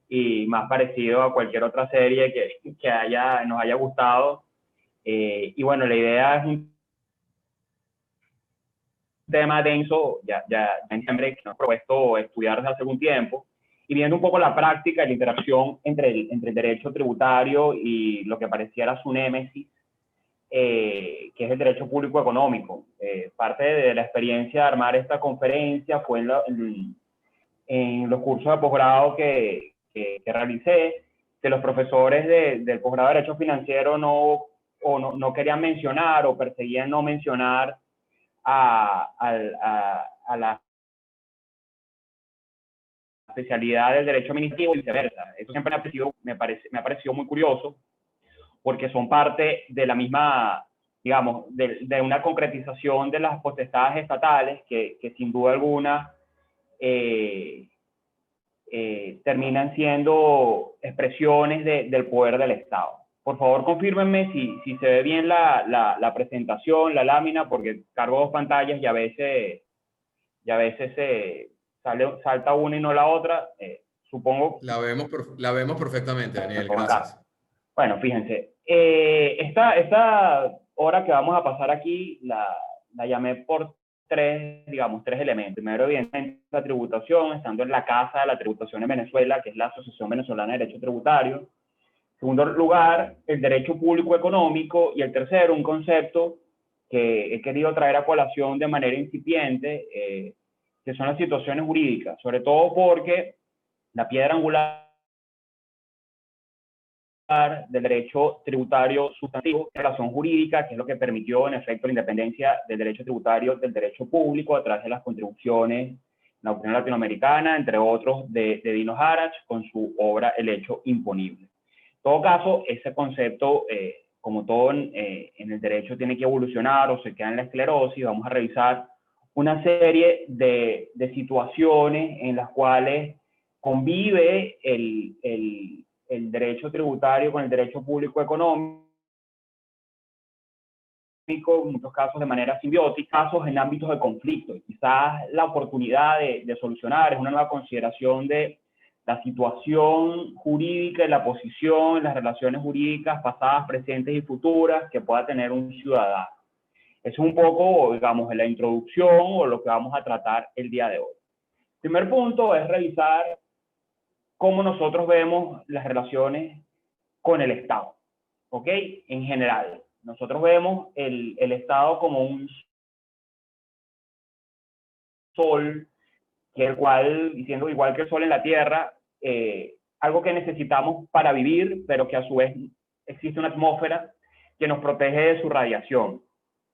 y más parecido a cualquier otra serie que nos haya gustado. Y bueno, la idea es un tema denso, ya en diciembre, que nos hemos propuesto estudiar desde hace algún tiempo, y viendo un poco la práctica y la interacción entre el derecho tributario y lo que pareciera su némesis, que es el derecho público económico. Parte de la experiencia de armar esta conferencia fue en los cursos de posgrado que realicé, que los profesores del posgrado de Derecho Financiero no querían mencionar o perseguían no mencionar a la especialidad del derecho administrativo y viceversa. Eso siempre me ha parecido muy curioso, porque son parte de la misma, digamos, de una concretización de las potestades estatales que sin duda alguna terminan siendo expresiones del poder del Estado. Por favor, confírmenme si se ve bien la presentación, la lámina, porque cargo dos pantallas y a veces salta una y no la otra. Supongo. La vemos perfectamente, Daniel, Acá. gracias. Bueno, fíjense, esta hora que vamos a pasar aquí la llamé por tres elementos. Primero, evidentemente, la tributación, estando en la Casa de la Tributación en Venezuela, que es la Asociación Venezolana de Derecho Tributario. En segundo lugar, el derecho público económico. Y el tercero, un concepto que he querido traer a colación de manera incipiente, que son las situaciones jurídicas, sobre todo porque la piedra angular del derecho tributario sustantivo, relación jurídica, que es lo que permitió en efecto la independencia del derecho tributario del derecho público a través de las contribuciones en la doctrina latinoamericana, entre otros de Dino Harach, con su obra El hecho imponible. En todo caso, ese concepto, como todo en el derecho, tiene que evolucionar o se queda en la esclerosis. Vamos a revisar una serie de situaciones en las cuales convive el derecho tributario con el derecho público económico, en muchos casos de manera simbiótica, casos en ámbitos de conflicto. Y quizás la oportunidad de solucionar es una nueva consideración de la situación jurídica y la posición en las relaciones jurídicas pasadas, presentes y futuras que pueda tener un ciudadano. Es un poco, digamos, la introducción o lo que vamos a tratar el día de hoy. El primer punto es revisar cómo nosotros vemos las relaciones con el Estado, ¿ok? En general, nosotros vemos el Estado como un sol, que el cual, siendo igual que el sol en la Tierra, algo que necesitamos para vivir, pero que a su vez existe una atmósfera que nos protege de su radiación.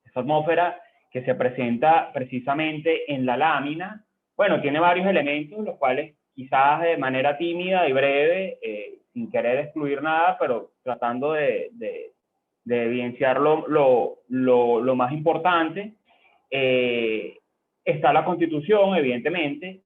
Esa atmósfera que se presenta precisamente en la lámina, bueno, tiene varios elementos, los cuales quizás de manera tímida y breve, sin querer excluir nada, pero tratando de evidenciar lo más importante. Está la Constitución, evidentemente,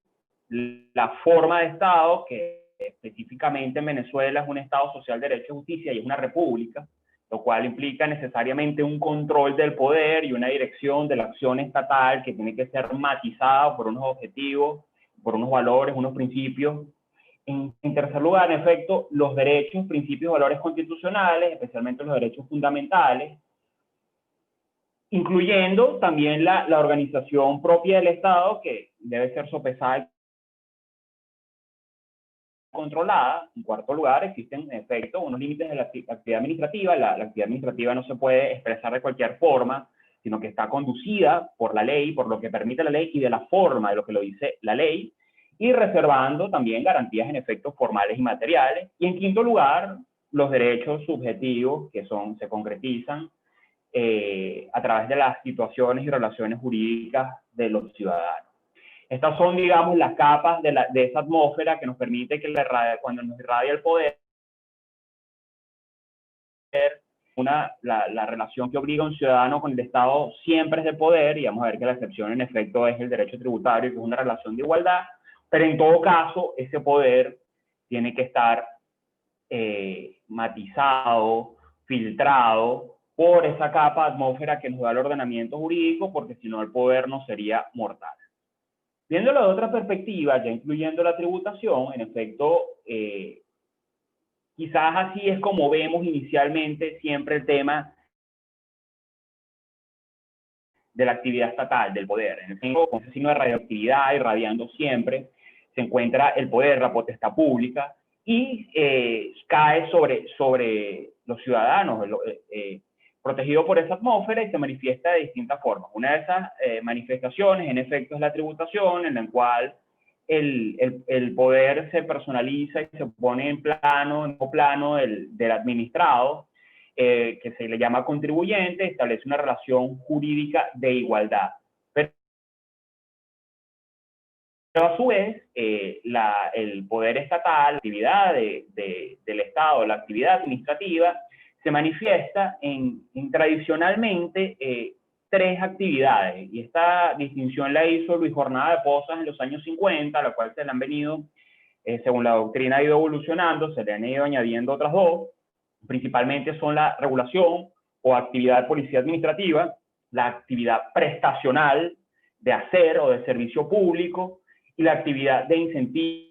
la forma de Estado, que específicamente en Venezuela es un Estado social, derecho y justicia, y es una república, lo cual implica necesariamente un control del poder y una dirección de la acción estatal que tiene que ser matizada por unos objetivos, por unos valores, unos principios. En tercer lugar, en efecto, los derechos, principios y valores constitucionales, especialmente los derechos fundamentales, incluyendo también la organización propia del Estado, que debe ser sopesada y controlada. En cuarto lugar, existen en efecto unos límites de la actividad administrativa. La actividad administrativa no se puede expresar de cualquier forma, sino que está conducida por la ley, por lo que permite la ley y de la forma de lo que lo dice la ley, y reservando también garantías en efectos formales y materiales. Y en quinto lugar, los derechos subjetivos que se concretizan a través de las situaciones y relaciones jurídicas de los ciudadanos. Estas son, digamos, las capas de esa atmósfera que nos permite que cuando nos irradia el poder, la relación que obliga a un ciudadano con el Estado siempre es de poder, y vamos a ver que la excepción en efecto es el derecho tributario, que es una relación de igualdad, pero en todo caso ese poder tiene que estar matizado, filtrado por esa capa de atmósfera que nos da el ordenamiento jurídico, porque si no el poder no sería mortal. Viéndolo de otra perspectiva, ya incluyendo la tributación, en efecto, quizás así es como vemos inicialmente siempre el tema de la actividad estatal, del poder. En el centro, con ese signo de radioactividad irradiando siempre, se encuentra el poder, la potestad pública, y cae sobre los ciudadanos, protegido por esa atmósfera, y se manifiesta de distintas formas. Una de esas manifestaciones, en efecto, es la tributación, en la cual el poder se personaliza y se pone en plano del administrado, que se le llama contribuyente, establece una relación jurídica de igualdad. Pero a su vez, el poder estatal, la actividad del Estado, la actividad administrativa, se manifiesta en tradicionalmente tres actividades. Y esta distinción la hizo Luis Jornada de Pozas en los años 50, a la cual se le han venido, según la doctrina ha ido evolucionando, se le han ido añadiendo otras dos. Principalmente son la regulación o actividad de policía administrativa, la actividad prestacional de hacer o de servicio público y la actividad de incentivo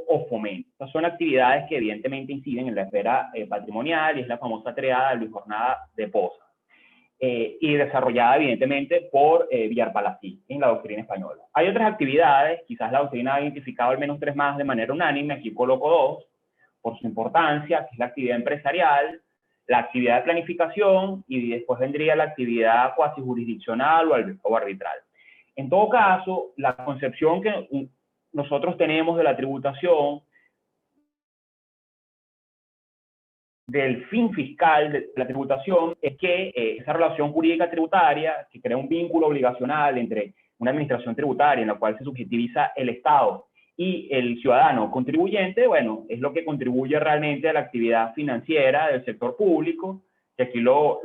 o fomento. Estas son actividades que evidentemente inciden en la esfera patrimonial y es la famosa triada de Luis Jornada de Pozas. Y desarrollada evidentemente por Villar-Palasí en la doctrina española. Hay otras actividades, quizás la doctrina ha identificado al menos tres más de manera unánime, aquí coloco dos, por su importancia, que es la actividad empresarial, la actividad de planificación y después vendría la actividad cuasi jurisdiccional o arbitral. En todo caso, la concepción que nosotros tenemos de la tributación, del fin fiscal de la tributación, es que esa relación jurídica tributaria que crea un vínculo obligacional entre una administración tributaria en la cual se subjetiviza el Estado y el ciudadano contribuyente, bueno, es lo que contribuye realmente a la actividad financiera del sector público, que aquí lo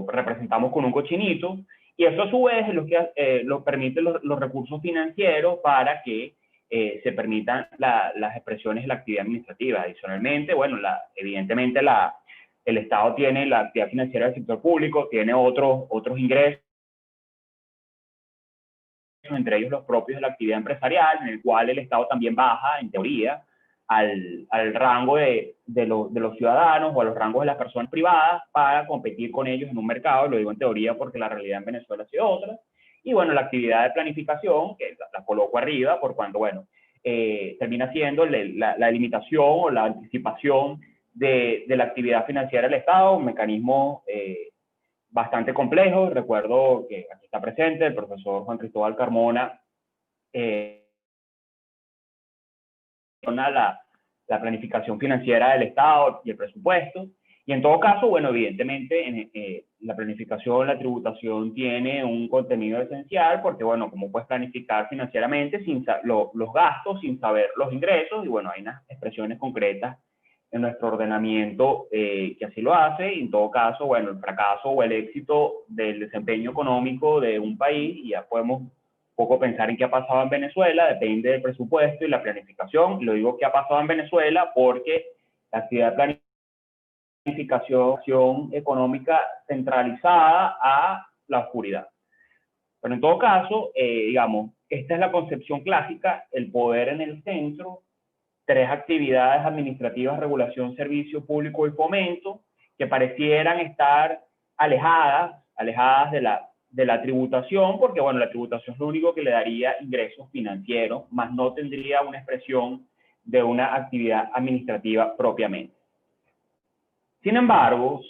representamos con un cochinito, y eso a su vez es lo que lo permite los recursos financieros para que se permitan las expresiones de la actividad administrativa. Adicionalmente, bueno, evidentemente el Estado tiene la actividad financiera del sector público, tiene otros ingresos, entre ellos los propios de la actividad empresarial, en el cual el Estado también baja, en teoría, al rango de los ciudadanos o a los rangos de las personas privadas para competir con ellos en un mercado. Lo digo en teoría porque la realidad en Venezuela ha sido otra. Y bueno, la actividad de planificación, que la coloco arriba, por cuanto, bueno, termina siendo la limitación o la anticipación de la actividad financiera del Estado, un mecanismo bastante complejo. Recuerdo que aquí está presente el profesor Juan Cristóbal Carmona, la planificación financiera del Estado y el presupuesto. Y en todo caso, bueno, evidentemente la planificación, la tributación tiene un contenido esencial porque, bueno, ¿cómo puedes planificar financieramente sin los gastos, sin saber los ingresos? Y bueno, hay unas expresiones concretas en nuestro ordenamiento que así lo hace. Y en todo caso, bueno, el fracaso o el éxito del desempeño económico de un país, y ya podemos poco pensar en qué ha pasado en Venezuela, depende del presupuesto y la planificación. Y lo digo que ha pasado en Venezuela porque la actividad de planificación económica centralizada a la oscuridad. Pero en todo caso, digamos, esta es la concepción clásica, el poder en el centro, tres actividades administrativas, regulación, servicio público y fomento, que parecieran estar alejadas de la tributación, porque bueno, la tributación es lo único que le daría ingresos financieros, más no tendría una expresión de una actividad administrativa propiamente. Sin embargo,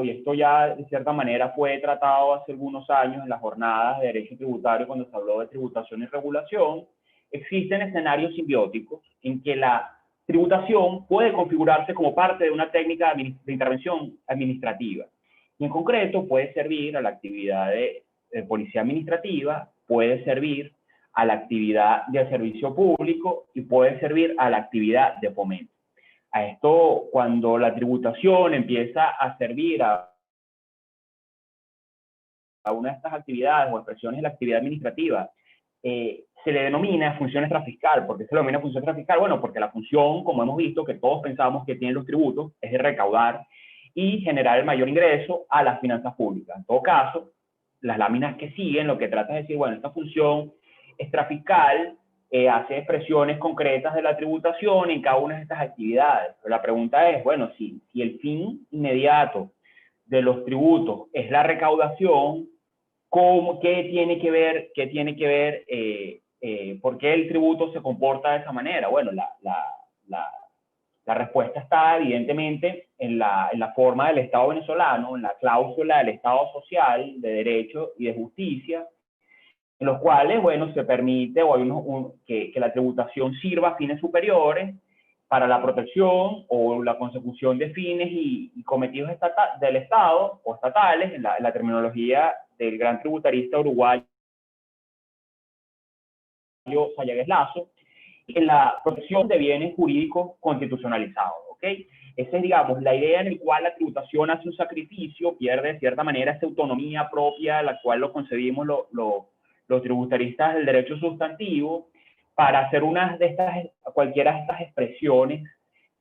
y esto ya de cierta manera fue tratado hace algunos años en las jornadas de derecho tributario cuando se habló de tributación y regulación, existen escenarios simbióticos en que la tributación puede configurarse como parte de una técnica de intervención administrativa. Y en concreto puede servir a la actividad de policía administrativa, puede servir a la actividad de servicio público y puede servir a la actividad de fomento. A esto, cuando la tributación empieza a servir a una de estas actividades o expresiones de la actividad administrativa, se le denomina función extrafiscal. ¿Por qué se le denomina función extrafiscal? Bueno, porque la función, como hemos visto, que todos pensamos que tienen los tributos, es de recaudar y generar el mayor ingreso a las finanzas públicas. En todo caso, las láminas que siguen lo que trata es decir, bueno, esta función extrafiscal hace expresiones concretas de la tributación en cada una de estas actividades. Pero la pregunta es, bueno, si el fin inmediato de los tributos es la recaudación, ¿qué tiene que ver, por qué el tributo se comporta de esa manera? Bueno, la respuesta está evidentemente en la forma del Estado venezolano, en la cláusula del Estado social, de derecho y de justicia, en los cuales, bueno, se permite que la tributación sirva a fines superiores para la protección o la consecución de fines y cometidos del Estado o estatales, en la terminología del gran tributarista uruguayo Sayagues Lazo, en la protección de bienes jurídicos constitucionalizados, ¿ok? Esa es, digamos, la idea en la cual la tributación hace un sacrificio, pierde de cierta manera esa autonomía propia, la cual lo concebimos los tributaristas del derecho sustantivo, para hacer cualquiera de estas expresiones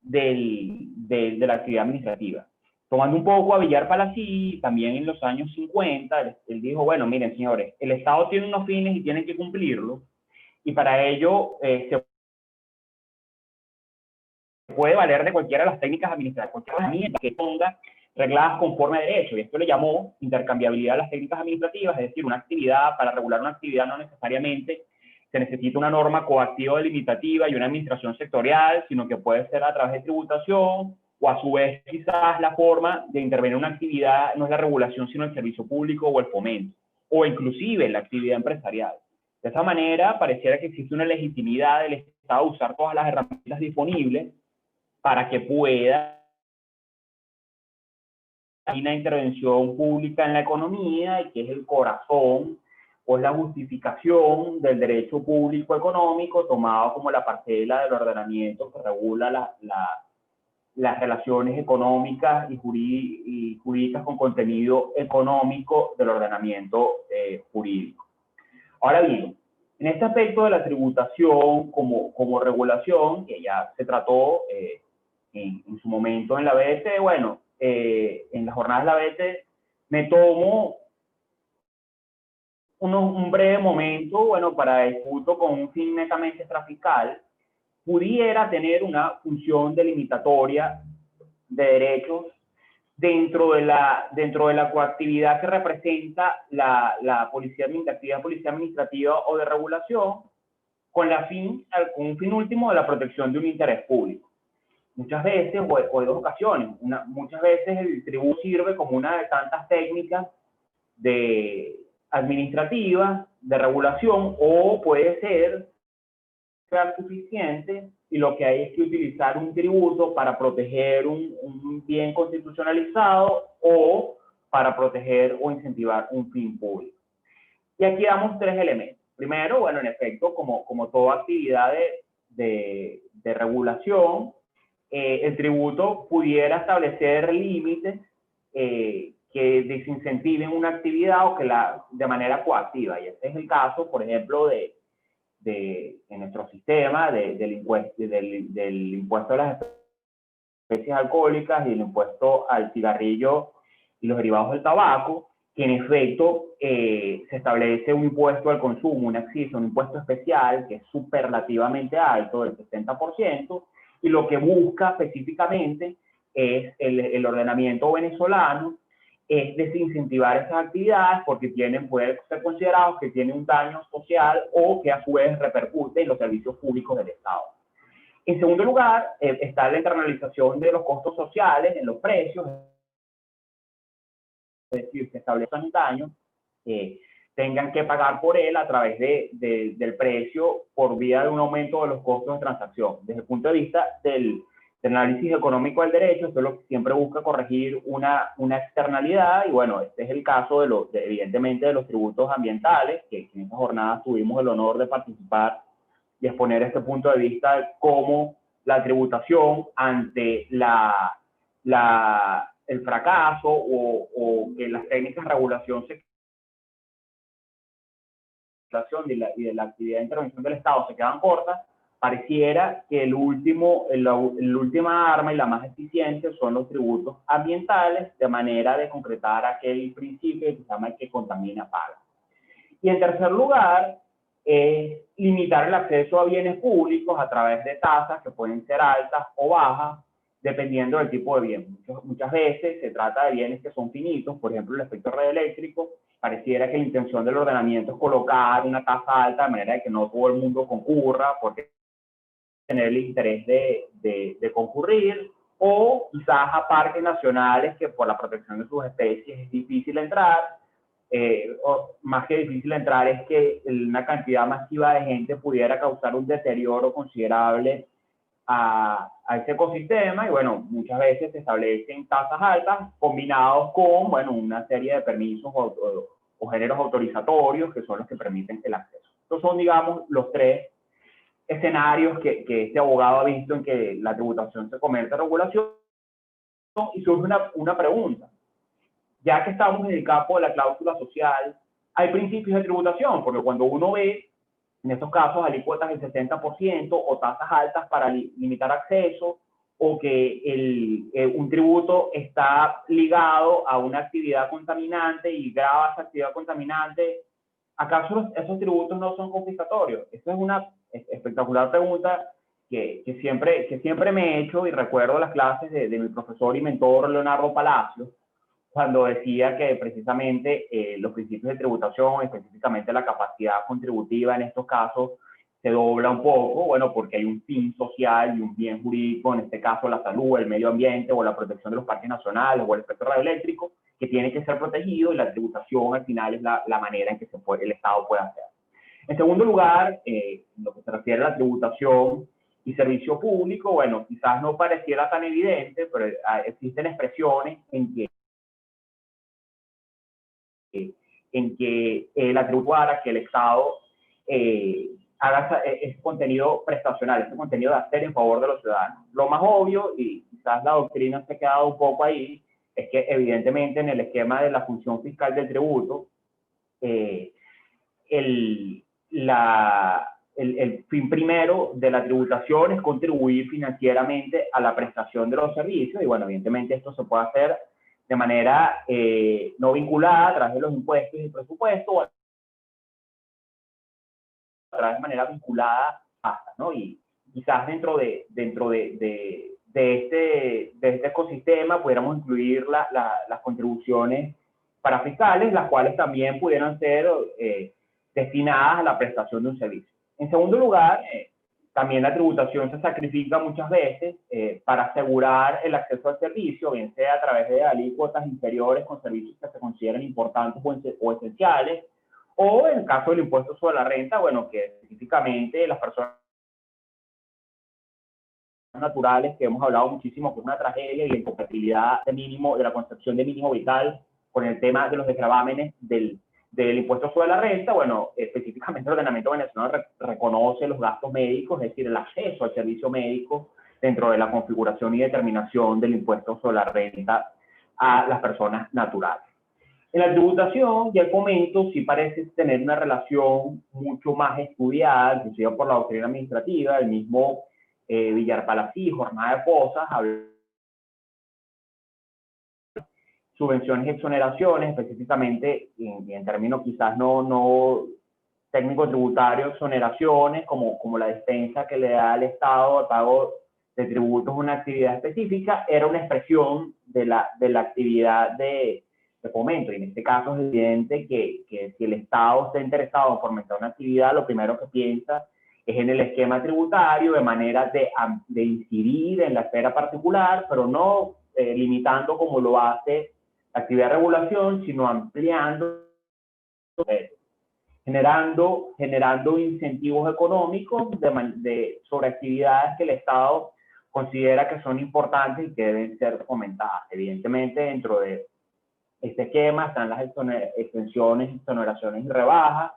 de la actividad administrativa. Tomando un poco a Villar Palací, también en los años 50, él dijo, bueno, miren, señores, el Estado tiene unos fines y tienen que cumplirlos, y para ello se puede valer de cualquiera de las técnicas administrativas, cualquier herramienta que ponga regladas conforme a derecho, y esto le llamó intercambiabilidad de las técnicas administrativas, es decir, una actividad, para regular una actividad no necesariamente se necesita una norma coactiva o limitativa y una administración sectorial, sino que puede ser a través de tributación, o a su vez quizás la forma de intervenir en una actividad no es la regulación, sino el servicio público o el fomento, o inclusive la actividad empresarial. De esa manera, pareciera que existe una legitimidad del Estado a usar todas las herramientas disponibles para que pueda una intervención pública en la economía, y que es el corazón o es la justificación del derecho público económico tomado como la parcela del ordenamiento que regula las relaciones económicas y jurídicas con contenido económico del ordenamiento jurídico. Ahora bien, en este aspecto de la tributación como regulación, que ya se trató en su momento en la BT, bueno, en las jornadas de la BT me tomo un breve momento, bueno, para discutir con un fin netamente extrafiscal, pudiera tener una función delimitatoria de derechos dentro de la coactividad que representa la policía administrativa o de regulación, con un fin último de la protección de un interés público. Muchas veces, o en dos ocasiones, muchas veces el tributo sirve como una de tantas técnicas administrativas de regulación, o puede ser suficiente y lo que hay es que utilizar un tributo para proteger un bien constitucionalizado o para proteger o incentivar un fin público. Y aquí damos tres elementos. Primero, bueno, en efecto, como toda actividad de regulación, el tributo pudiera establecer límites que desincentiven una actividad o que de manera coactiva. Y este es el caso, por ejemplo, en nuestro sistema del impuesto a las especies alcohólicas y el impuesto al cigarrillo y los derivados del tabaco, que en efecto se establece un impuesto al consumo, un acceso, un impuesto especial que es superlativamente alto, del 60%, y lo que busca específicamente es el ordenamiento venezolano, es desincentivar esas actividades porque pueden ser considerados que tienen un daño social o que a su vez repercute en los servicios públicos del Estado. En segundo lugar, está la internalización de los costos sociales en los precios, es decir, se establezcan un daño, tengan que pagar por él a través del precio por vía de un aumento de los costos de transacción. Desde el punto de vista del análisis económico del derecho, esto es lo que siempre busca corregir una externalidad, y bueno, este es el caso evidentemente de los tributos ambientales, que en esta jornada tuvimos el honor de participar y exponer este punto de vista de cómo la tributación ante el fracaso o que las técnicas de regulación y de la actividad de intervención del Estado se quedan cortas, pareciera que la última arma y la más eficiente son los tributos ambientales, de manera de concretar aquel principio que se llama el que contamina paga. Y en tercer lugar, es limitar el acceso a bienes públicos a través de tasas que pueden ser altas o bajas, dependiendo del tipo de bien. Muchas veces se trata de bienes que son finitos, por ejemplo, el efecto red eléctrico. Pareciera que la intención del ordenamiento es colocar una tasa alta de manera de que no todo el mundo concurra, porque tener el interés de concurrir, o quizás a parques nacionales que por la protección de sus especies es difícil entrar, o más que difícil entrar es que una cantidad masiva de gente pudiera causar un deterioro considerable a ese ecosistema, y bueno, muchas veces se establecen tasas altas combinados con, bueno, una serie de permisos o géneros autorizatorios que son los que permiten el acceso. Estos son, digamos, los tres escenarios que este abogado ha visto en que la tributación se convierte en regulación, y surge una pregunta. Ya que estamos en el campo de la cláusula social, hay principios de tributación, porque cuando uno ve, en estos casos, alícuotas del 60% o tasas altas para limitar acceso, o que un tributo está ligado a una actividad contaminante y grava esa actividad contaminante, ¿acaso esos tributos no son confiscatorios? Esa es una espectacular pregunta que siempre me he hecho, y recuerdo las clases de mi profesor y mentor Leonardo Palacios, cuando decía que precisamente los principios de tributación, específicamente la capacidad contributiva en estos casos, se dobla un poco, bueno, porque hay un fin social y un bien jurídico, en este caso la salud, el medio ambiente o la protección de los parques nacionales o el espectro radioeléctrico, que tiene que ser protegido, y la tributación al final es la manera en que el Estado puede hacer. En segundo lugar, lo que se refiere a la tributación y servicio público, bueno, quizás no pareciera tan evidente, pero existen expresiones en que la tributaria, que el Estado haga ese contenido prestacional, ese contenido de hacer en favor de los ciudadanos. Lo más obvio, y quizás la doctrina se ha quedado un poco ahí, es que evidentemente en el esquema de la función fiscal del tributo, el fin primero de la tributación es contribuir financieramente a la prestación de los servicios, y bueno, evidentemente esto se puede hacer de manera no vinculada a través de los impuestos y el presupuesto, o a través de manera vinculada hasta, ¿no? Y quizás dentro de este ecosistema pudiéramos incluir las contribuciones parafiscales, las cuales también pudieran ser destinadas a la prestación de un servicio. En segundo lugar, también la tributación se sacrifica muchas veces para asegurar el acceso al servicio, bien sea a través de alícuotas inferiores con servicios que se consideran importantes o esenciales, o en el caso del impuesto sobre la renta, bueno, que específicamente las personas naturales, que hemos hablado muchísimo, que es una tragedia, y la incompatibilidad de la concepción de mínimo vital con el tema de los desgravámenes del impuesto sobre la renta. Bueno, específicamente el ordenamiento venezolano reconoce los gastos médicos, es decir, el acceso al servicio médico dentro de la configuración y determinación del impuesto sobre la renta a las personas naturales. En la tributación, ya el fomento sí parece tener una relación mucho más estudiada, inclusive por la doctrina administrativa. El mismo Villar Palací, Jornada de Pozas, subvenciones y exoneraciones, específicamente en términos quizás no técnico-tributarios, exoneraciones como la dispensa que le da al Estado al pago de tributos a una actividad específica, era una expresión de la actividad de fomento. Y en este caso es evidente que si el Estado está interesado en fomentar una actividad, lo primero que piensa es en el esquema tributario, de manera de incidir en la esfera particular, pero no limitando como lo hace la actividad de regulación, sino ampliando, generando incentivos económicos sobre actividades que el Estado considera que son importantes y que deben ser fomentadas. Evidentemente, dentro de este esquema están las exenciones, exoneraciones y rebajas,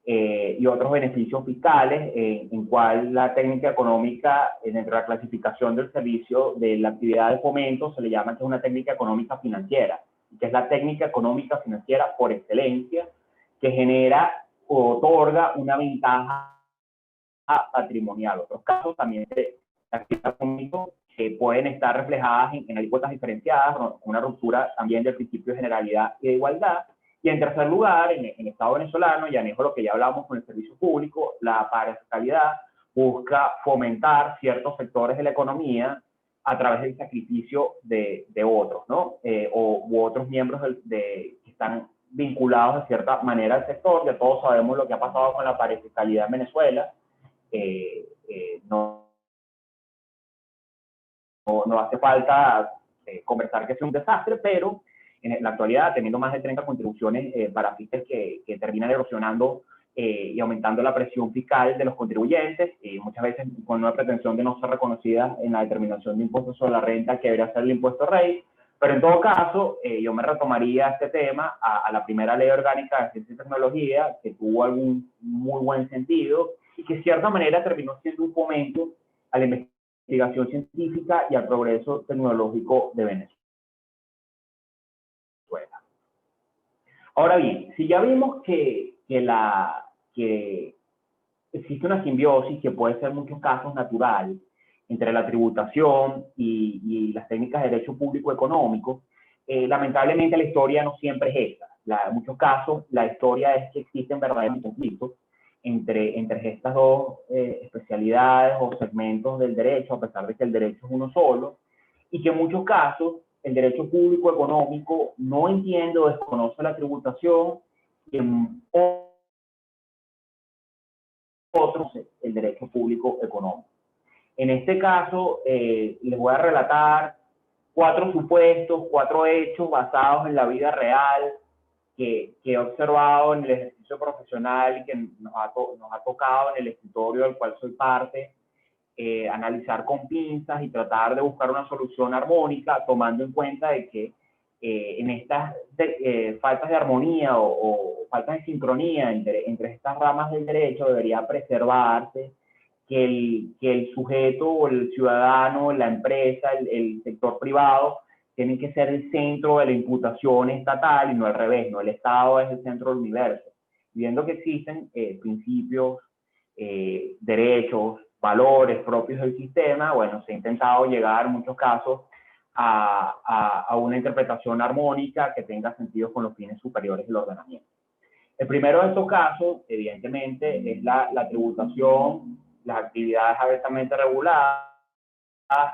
y otros beneficios fiscales, en cual la técnica económica, dentro de la clasificación del servicio de la actividad de fomento, se le llama que es una técnica económica financiera, que es la técnica económica financiera por excelencia, que genera o otorga una ventaja patrimonial. Otros casos también de actividad económica que pueden estar reflejadas en alícuotas diferenciadas, con una ruptura también del principio de generalidad y de igualdad. Y en tercer lugar, en el Estado venezolano, y anejo lo que ya hablamos con el servicio público, la parafiscalidad busca fomentar ciertos sectores de la economía a través del sacrificio de otros, ¿no? U otros miembros que están vinculados de cierta manera al sector. Ya todos sabemos lo que ha pasado con la parafiscalidad en Venezuela. No hace falta conversar que es un desastre, pero en la actualidad, teniendo más de 30 contribuciones para fiscales que terminan erosionando y aumentando la presión fiscal de los contribuyentes, muchas veces con una pretensión de no ser reconocida en la determinación de impuestos sobre la renta, que debería ser el impuesto rey. Pero en todo caso, yo me retomaría este tema a la primera ley orgánica de ciencia y tecnología, que tuvo algún muy buen sentido y que de cierta manera terminó siendo un fomento a la investigación científica y al progreso tecnológico de Venezuela. Ahora bien, si ya vimos que existe una simbiosis que puede ser en muchos casos natural entre la tributación y las técnicas de derecho público económico, lamentablemente la historia no siempre es esa. En muchos casos la historia es que existen verdaderos conflictos entre estas dos especialidades o segmentos del derecho, a pesar de que el derecho es uno solo, y que en muchos casos el derecho público económico no entiende o desconoce la tributación, y en otros el derecho público económico. En este caso, les voy a relatar 4 supuestos, 4 hechos basados en la vida real que he observado en el ejercicio profesional y que nos ha tocado en el escritorio del cual soy parte, analizar con pinzas y tratar de buscar una solución armónica, tomando en cuenta de que en estas faltas de armonía o faltas de sincronía entre estas ramas del derecho debería preservarse que el sujeto o el ciudadano, la empresa, el sector privado, tienen que ser el centro de la imputación estatal y no al revés, no el Estado es el centro del universo. Viendo que existen principios, derechos, valores propios del sistema, bueno, se ha intentado llegar en muchos casos a una interpretación armónica que tenga sentido con los fines superiores del ordenamiento. El primero de estos casos, evidentemente, es la tributación, las actividades abiertamente reguladas.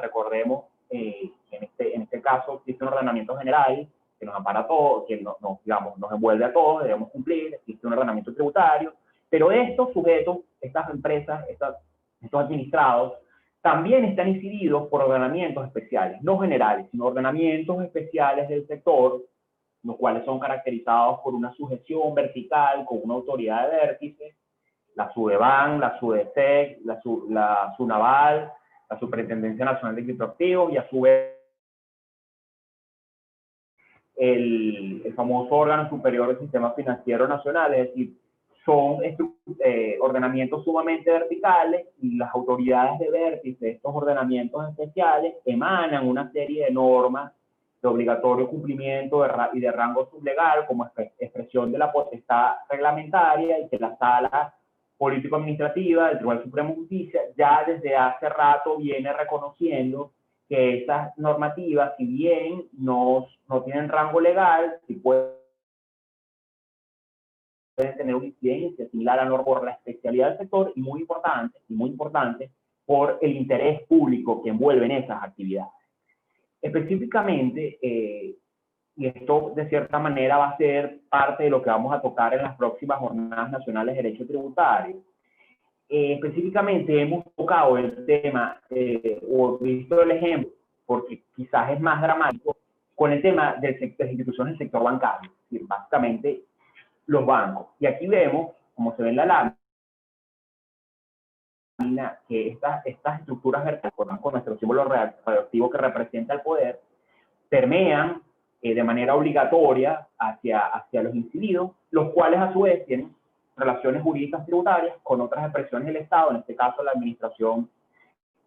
Recordemos que en este caso existe un ordenamiento general que nos ampara a todos, que digamos, nos envuelve a todos, debemos cumplir, existe un ordenamiento tributario, pero estos sujetos, estas empresas, estos administrados, también están incididos por ordenamientos especiales, no generales, sino ordenamientos especiales del sector, los cuales son caracterizados por una sujeción vertical con una autoridad de vértice, la SUDEBAN, la SUDESEC, la SUNAVAL, la Superintendencia Nacional de Criptoactivos, y a su vez el famoso órgano superior del Sistema Financiero Nacional. Es decir, son ordenamientos sumamente verticales, y las autoridades de vértice de estos ordenamientos especiales emanan una serie de normas de obligatorio cumplimiento y de rango sublegal como expresión de la potestad reglamentaria, y que la Sala Político-Administrativa del Tribunal Supremo de Justicia ya desde hace rato viene reconociendo que esas normativas, si bien no tienen rango legal, sí pueden tener una incidencia similar a la norma por la especialidad del sector y muy importante, por el interés público que envuelven esas actividades. Específicamente, y esto de cierta manera va a ser parte de lo que vamos a tocar en las próximas jornadas nacionales de derecho tributario. Específicamente hemos tocado el tema, o visto el ejemplo, porque quizás es más dramático, con el tema de las instituciones del sector bancario, es decir, básicamente los bancos. Y aquí vemos, como se ve en la lámina, que estas estructuras verticales, con nuestro símbolo radioactivo que representa el poder, permean de manera obligatoria hacia los incididos, los cuales a su vez tienen relaciones jurídicas tributarias con otras expresiones del Estado, en este caso la Administración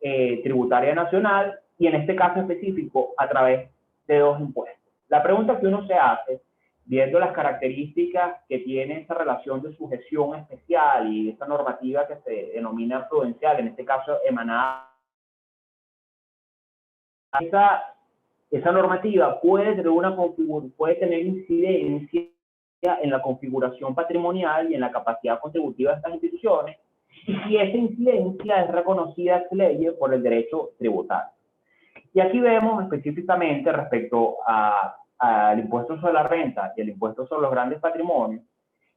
Tributaria Nacional, y en este caso específico a través de 2 impuestos. La pregunta que uno se hace, viendo las características que tiene esa relación de sujeción especial y esa normativa que se denomina prudencial, en este caso emanada, esa normativa puede tener incidencia en la configuración patrimonial y en la capacidad contributiva de estas instituciones, y si esa incidencia es reconocida ex lege por el derecho tributario. Y aquí vemos específicamente respecto al impuesto sobre la renta y el impuesto sobre los grandes patrimonios,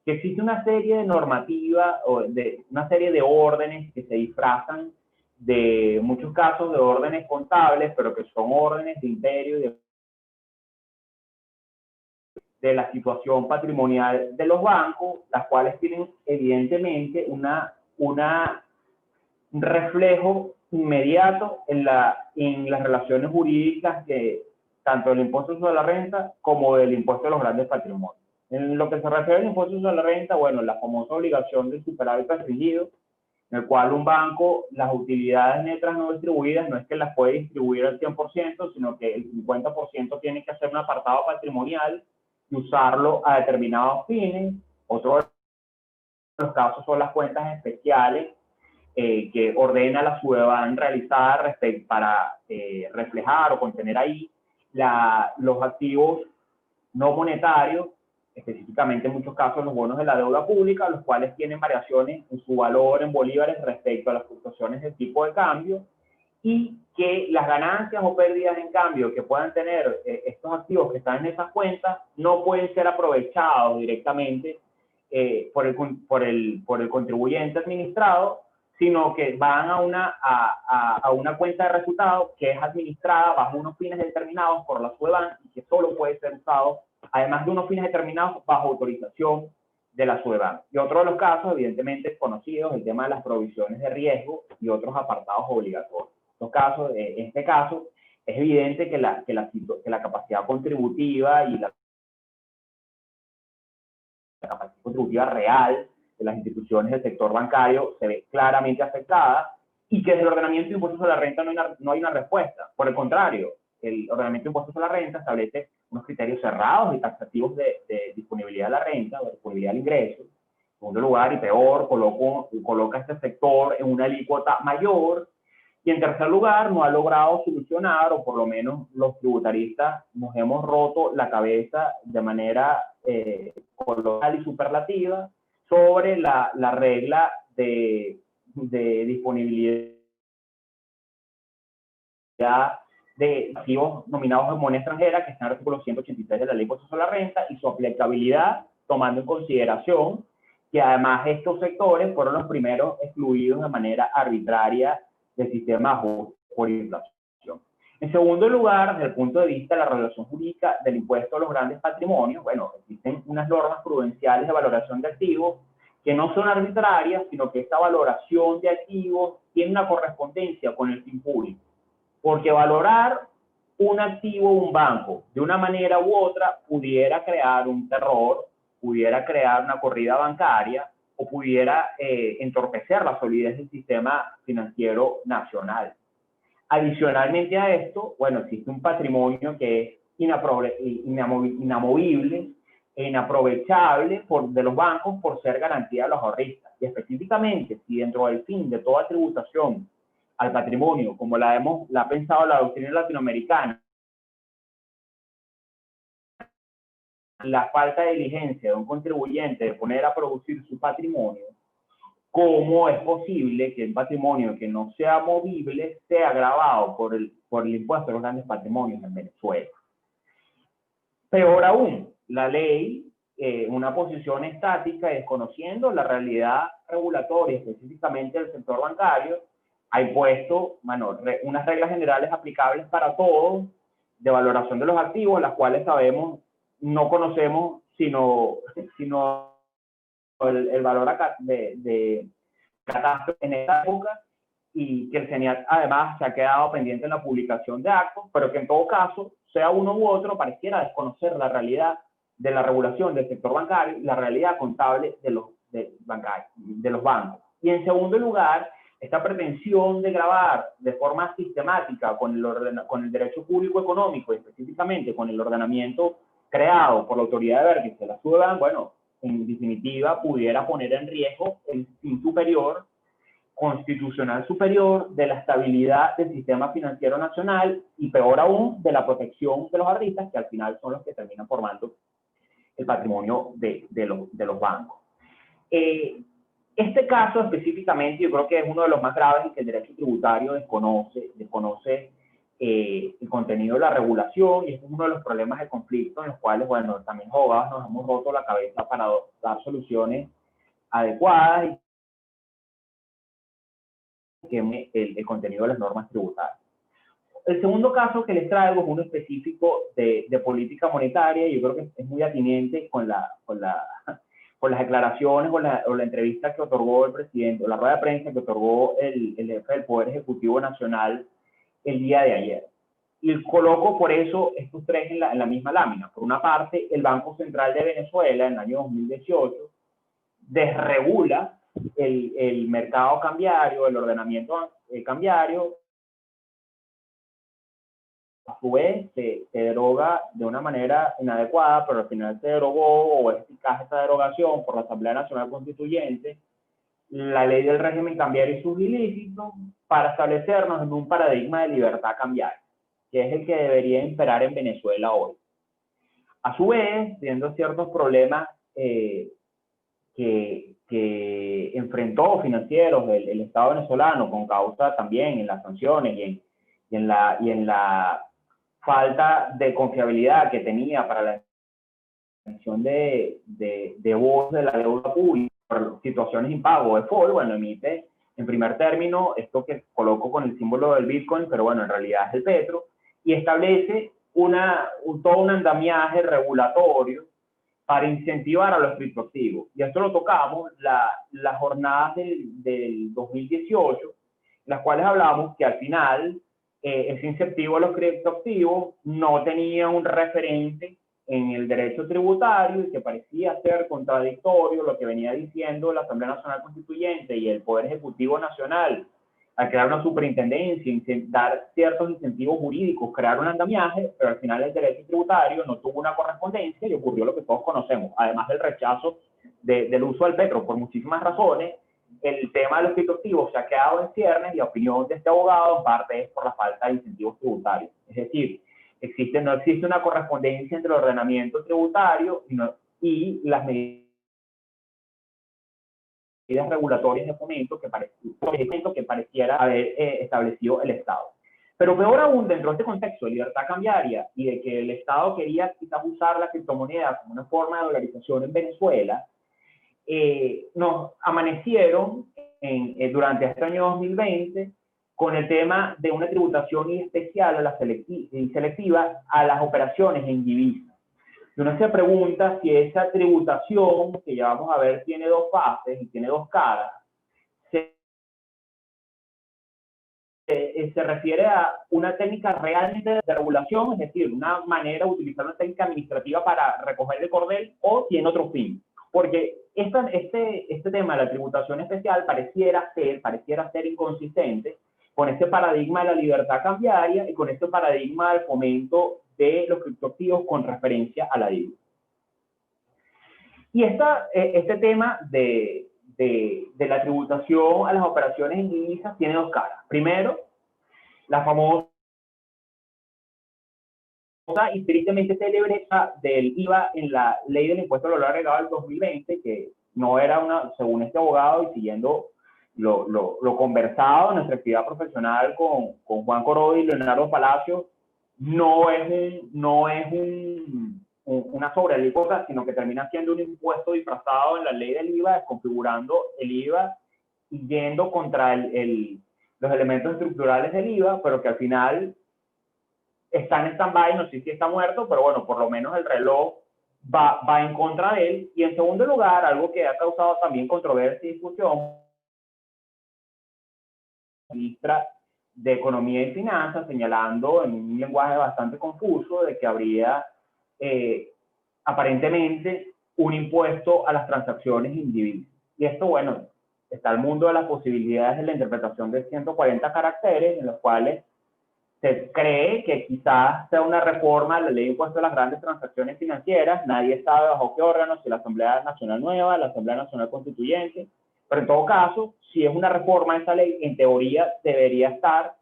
que existe una serie de normativas, o una serie de órdenes que se disfrazan de muchos casos de órdenes contables, pero que son órdenes de imperio y de la situación patrimonial de los bancos, las cuales tienen evidentemente un reflejo inmediato en las relaciones jurídicas que tanto del impuesto sobre la renta como del impuesto de los grandes patrimonios. En lo que se refiere al impuesto sobre la renta, bueno, la famosa obligación del superávit restringido, en el cual un banco, las utilidades netas no distribuidas, no es que las puede distribuir al 100%, sino que el 50% tiene que hacer un apartado patrimonial y usarlo a determinados fines. Otro de los casos son las cuentas especiales que ordena la SUDEBAN realizar para reflejar o contener ahí los activos no monetarios, específicamente en muchos casos los bonos de la deuda pública, los cuales tienen variaciones en su valor en bolívares respecto a las fluctuaciones del tipo de cambio, y que las ganancias o pérdidas en cambio que puedan tener estos activos que están en esas cuentas no pueden ser aprovechados directamente por el contribuyente administrado, sino que van a una cuenta de resultados que es administrada bajo unos fines determinados por la SUDEBAN y que solo puede ser usado, además de unos fines determinados, bajo autorización de la SUDEBAN. Y otro de los casos, evidentemente conocidos, el tema de las provisiones de riesgo y otros apartados obligatorios. En este caso, es evidente que la capacidad contributiva y la capacidad contributiva real de las instituciones del sector bancario se ve claramente afectada, y que desde el ordenamiento de impuestos sobre la renta no hay una respuesta. Por el contrario, el ordenamiento de impuestos sobre la renta establece unos criterios cerrados y taxativos de disponibilidad de la renta, o de disponibilidad del ingreso. En segundo lugar, y peor, coloca a este sector en una alícuota mayor. Y en tercer lugar, no ha logrado solucionar, o por lo menos los tributaristas nos hemos roto la cabeza de manera colosal y superlativa sobre la regla de disponibilidad de activos nominados en moneda extranjera, que está en el artículo 183 de la Ley de Impuestos sobre la Renta, y su aplicabilidad, tomando en consideración que además estos sectores fueron los primeros excluidos de manera arbitraria del sistema por inflación. En segundo lugar, desde el punto de vista de la regulación jurídica del impuesto a los grandes patrimonios, bueno, existen unas normas prudenciales de valoración de activos que no son arbitrarias, sino que esta valoración de activos tiene una correspondencia con el fin público. Porque valorar un activo de un banco de una manera u otra pudiera crear un terror, pudiera crear una corrida bancaria, o pudiera entorpecer la solidez del sistema financiero nacional. Adicionalmente a esto, bueno, existe un patrimonio que es inamovible e inaprovechable de los bancos por ser garantía de los ahorristas. Y específicamente, si dentro del fin de toda tributación al patrimonio, como la ha pensado la doctrina latinoamericana, la falta de diligencia de un contribuyente de poner a producir su patrimonio, ¿cómo es posible que el patrimonio que no sea movible sea gravado por el impuesto de los grandes patrimonios en Venezuela? Peor aún, la ley, una posición estática y desconociendo la realidad regulatoria, específicamente del sector bancario, ha impuesto, bueno, unas reglas generales aplicables para todos de valoración de los activos, las cuales sabemos, no conocemos sino el valor de catastro en esta época, y que el CENIAT además se ha quedado pendiente en la publicación de actos, pero que en todo caso, sea uno u otro, pareciera desconocer la realidad de la regulación del sector bancario y la realidad contable de los bancos. Y en segundo lugar, esta pretensión de gravar de forma sistemática con el derecho público económico, y específicamente con el ordenamiento creado por la autoridad de vértice, la SUDEBAN, bueno, en definitiva, pudiera poner en riesgo el fin superior, constitucional superior, de la estabilidad del sistema financiero nacional, y peor aún, de la protección de los ahorristas, que al final son los que terminan formando el patrimonio de los bancos. Este caso específicamente yo creo que es uno de los más graves y que el derecho tributario desconoce el contenido de la regulación, y este es uno de los problemas de conflicto en los cuales, bueno, también los abogados nos hemos roto la cabeza para dar soluciones adecuadas y que el contenido de las normas tributarias. El segundo caso que les traigo es uno específico de política monetaria, y yo creo que es muy atinente con las declaraciones o la entrevista que otorgó el presidente, o la rueda de prensa que otorgó el jefe del Poder Ejecutivo Nacional el día de ayer. Y coloco por eso estos tres en la misma lámina. Por una parte, el Banco Central de Venezuela en el año 2018 desregula el mercado cambiario, el ordenamiento cambiario. A su vez se deroga de una manera inadecuada, pero al final se derogó o es eficaz esta derogación por la Asamblea Nacional Constituyente, la ley del régimen cambiario y sus ilícitos, para establecernos en un paradigma de libertad cambiaria, que es el que debería imperar en Venezuela hoy. A su vez, viendo ciertos problemas que enfrentó financieros el Estado venezolano, con causa también en las sanciones y en la falta de confiabilidad que tenía para la emisión de bonos de la deuda pública por situaciones de impago de default, bueno, emite en primer término esto que coloco con el símbolo del Bitcoin, pero bueno, en realidad es el petro, y establece todo un andamiaje regulatorio para incentivar a los criptoactivos. Y esto lo tocamos las jornadas del 2018, en las cuales hablamos que al final ese incentivo a los criptoactivos no tenía un referente en el derecho tributario y que parecía ser contradictorio lo que venía diciendo la Asamblea Nacional Constituyente y el Poder Ejecutivo Nacional al crear una superintendencia, dar ciertos incentivos jurídicos, crear un andamiaje, pero al final el derecho tributario no tuvo una correspondencia y ocurrió lo que todos conocemos, además del rechazo del uso del petro por muchísimas razones. El tema de los criptoactivos se ha quedado en ciernes y la opinión de este abogado en parte es por la falta de incentivos tributarios. Es decir, no existe una correspondencia entre el ordenamiento tributario y las medidas regulatorias de fomento que pareciera haber establecido el Estado. Pero peor aún, dentro de este contexto de libertad cambiaria y de que el Estado quería quizás usar la criptomoneda como una forma de dolarización en Venezuela, nos amanecieron durante este año 2020 con el tema de una tributación especial y selectiva a las operaciones en divisa. Y uno se pregunta si esa tributación, que ya vamos a ver tiene dos fases y tiene dos caras, se refiere a una técnica realmente de regulación, es decir, una manera de utilizar una técnica administrativa para recoger el cordel, o tiene otro fin. Porque este tema de la tributación especial pareciera ser inconsistente con este paradigma de la libertad cambiaria y con este paradigma del fomento de los criptoactivos con referencia a la deuda. Y este tema de la tributación a las operaciones en divisas tiene dos caras. Primero, la famosa y tristemente célebre del IVA en la ley del impuesto al valor agregado del 2020, que no era según este abogado y siguiendo lo conversado en nuestra actividad profesional con Juan Corodo y Leonardo Palacio, no es una sobrealícuota, sino que termina siendo un impuesto disfrazado en la ley del IVA, desconfigurando el IVA y yendo contra los elementos estructurales del IVA, pero que al final está en stand-by, no sé si está muerto, pero bueno, por lo menos el reloj va en contra de él. Y en segundo lugar, algo que ha causado también controversia y discusión, la ministra de Economía y Finanzas, señalando en un lenguaje bastante confuso de que habría aparentemente un impuesto a las transacciones individuales. Y esto, bueno, está el mundo de las posibilidades de la interpretación de 140 caracteres, en los cuales se cree que quizás sea una reforma de la ley de impuesto a las grandes transacciones financieras. Nadie sabe bajo qué órgano, si la Asamblea Nacional Nueva, la Asamblea Nacional Constituyente, pero en todo caso, si es una reforma de esa ley, en teoría debería estar